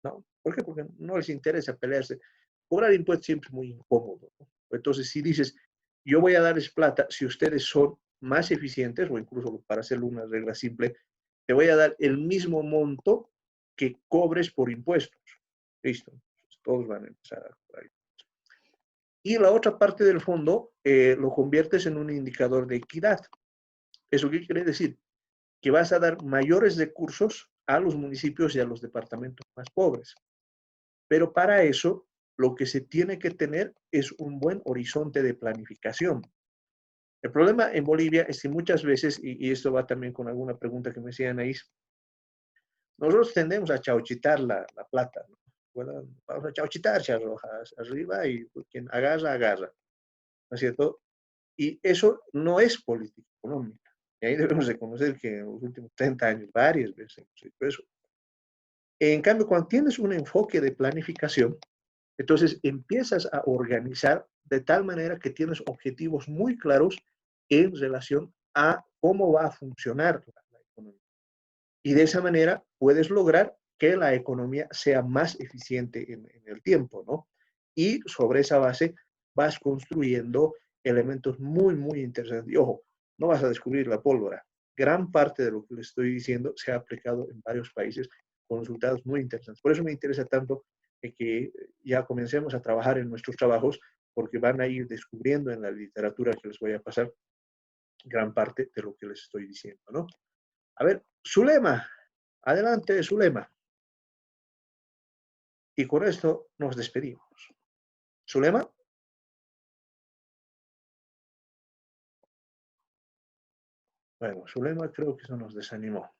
¿no? ¿Por qué? Porque no les interesa pelearse. Cobrar impuestos siempre es muy incómodo, ¿no? Entonces, si dices, yo voy a darles plata, si ustedes son más eficientes, o incluso para hacerlo una regla simple, te voy a dar el mismo monto que cobres por impuestos. Listo. Todos van a empezar a cobrar. Y la otra parte del fondo lo conviertes en un indicador de equidad. ¿Eso qué quiere decir? Que vas a dar mayores recursos a los municipios y a los departamentos más pobres. Pero para eso, lo que se tiene que tener es un buen horizonte de planificación. El problema en Bolivia es que muchas veces, y esto va también con alguna pregunta que me decían ahí, nosotros tendemos a chauchitar la plata, ¿no? Bueno, vamos a chauchitar, charrojas, arriba y quien agarra, agarra, ¿no es cierto? Y eso no es política económica. Y ahí debemos reconocer que en los últimos 30 años varias veces hemos hecho eso. En cambio, cuando tienes un enfoque de planificación, entonces empiezas a organizar de tal manera que tienes objetivos muy claros en relación a cómo va a funcionar la economía. Y de esa manera puedes lograr que la economía sea más eficiente en el tiempo, ¿no? Y sobre esa base vas construyendo elementos muy, muy interesantes. Y ojo, no vas a descubrir la pólvora. Gran parte de lo que les estoy diciendo se ha aplicado en varios países con resultados muy interesantes. Por eso me interesa tanto que ya comencemos a trabajar en nuestros trabajos, porque van a ir descubriendo en la literatura que les voy a pasar gran parte de lo que les estoy diciendo, ¿no? A ver, Zulema, adelante, Zulema. Y con esto nos despedimos. Zulema. Bueno, Zulema creo que eso nos desanimó.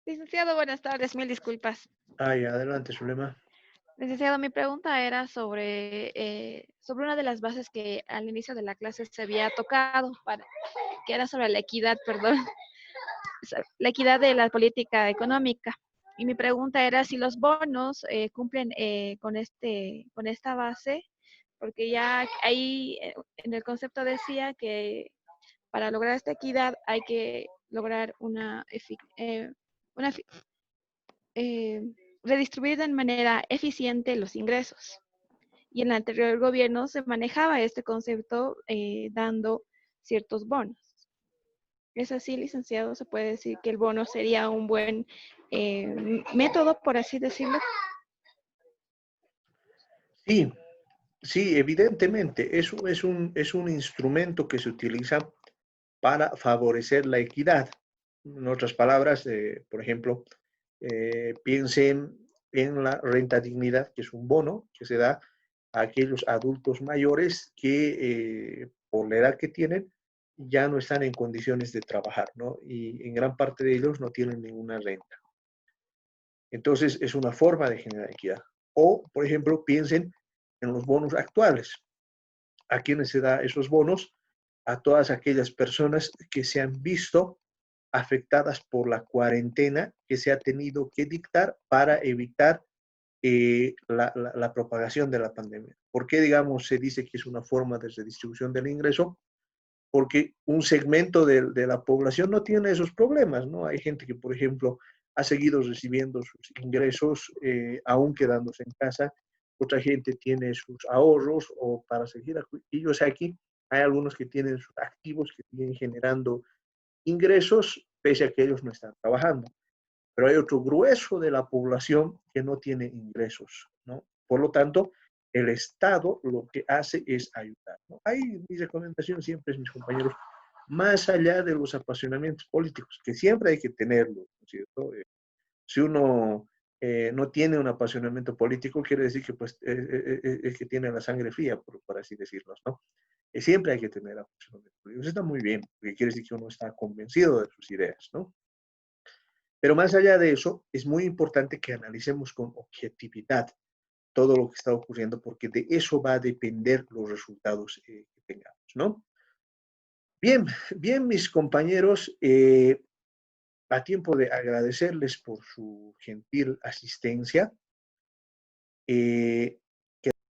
Licenciado, buenas tardes, mil disculpas. Ay, adelante, Zulema. Licenciado, mi pregunta era sobre una de las bases que al inicio de la clase se había tocado, que era sobre la equidad, perdón, la equidad de la política económica. Y mi pregunta era si los bonos cumplen con esta base, porque ya ahí en el concepto decía que para lograr esta equidad hay que lograr una eh, redistribuir de manera eficiente los ingresos. Y en el anterior gobierno se manejaba este concepto dando ciertos bonos. ¿Es así, licenciado? ¿Se puede decir que el bono sería un buen método, por así decirlo? Sí, sí, evidentemente, es un instrumento que se utiliza para favorecer la equidad. En otras palabras, por ejemplo, piensen en la renta dignidad, que es un bono que se da a aquellos adultos mayores que por la edad que tienen ya no están en condiciones de trabajar, ¿no? Y en gran parte de ellos no tienen ninguna renta. Entonces, es una forma de generar equidad. O, por ejemplo, piensen en los bonos actuales. ¿A quiénes se da esos bonos? A todas aquellas personas que se han visto afectadas por la cuarentena que se ha tenido que dictar para evitar la propagación de la pandemia. ¿Por qué, digamos, se dice que es una forma de redistribución del ingreso? Porque un segmento de la población no tiene esos problemas, ¿no? Hay gente que, por ejemplo, ha seguido recibiendo sus ingresos aún quedándose en casa, otra gente tiene sus ahorros o para seguir y o sea, aquí hay algunos que tienen sus activos que siguen generando ingresos pese a que ellos no están trabajando, pero hay otro grueso de la población que no tiene ingresos, ¿no? Por lo tanto, el Estado lo que hace es ayudar, ¿no? Ahí mi recomendación siempre es, mis compañeros, más allá de los apasionamientos políticos, que siempre hay que tenerlo, ¿no es cierto? Si uno no tiene un apasionamiento político, quiere decir que pues, es que tiene la sangre fría, por así decirlo, ¿no? Siempre hay que tener apasionamiento político. Eso está muy bien, porque quiere decir que uno está convencido de sus ideas, ¿no? Pero más allá de eso, es muy importante que analicemos con objetividad todo lo que está ocurriendo, porque de eso va a depender los resultados que tengamos, ¿no? Bien, bien, mis compañeros, a tiempo de agradecerles por su gentil asistencia.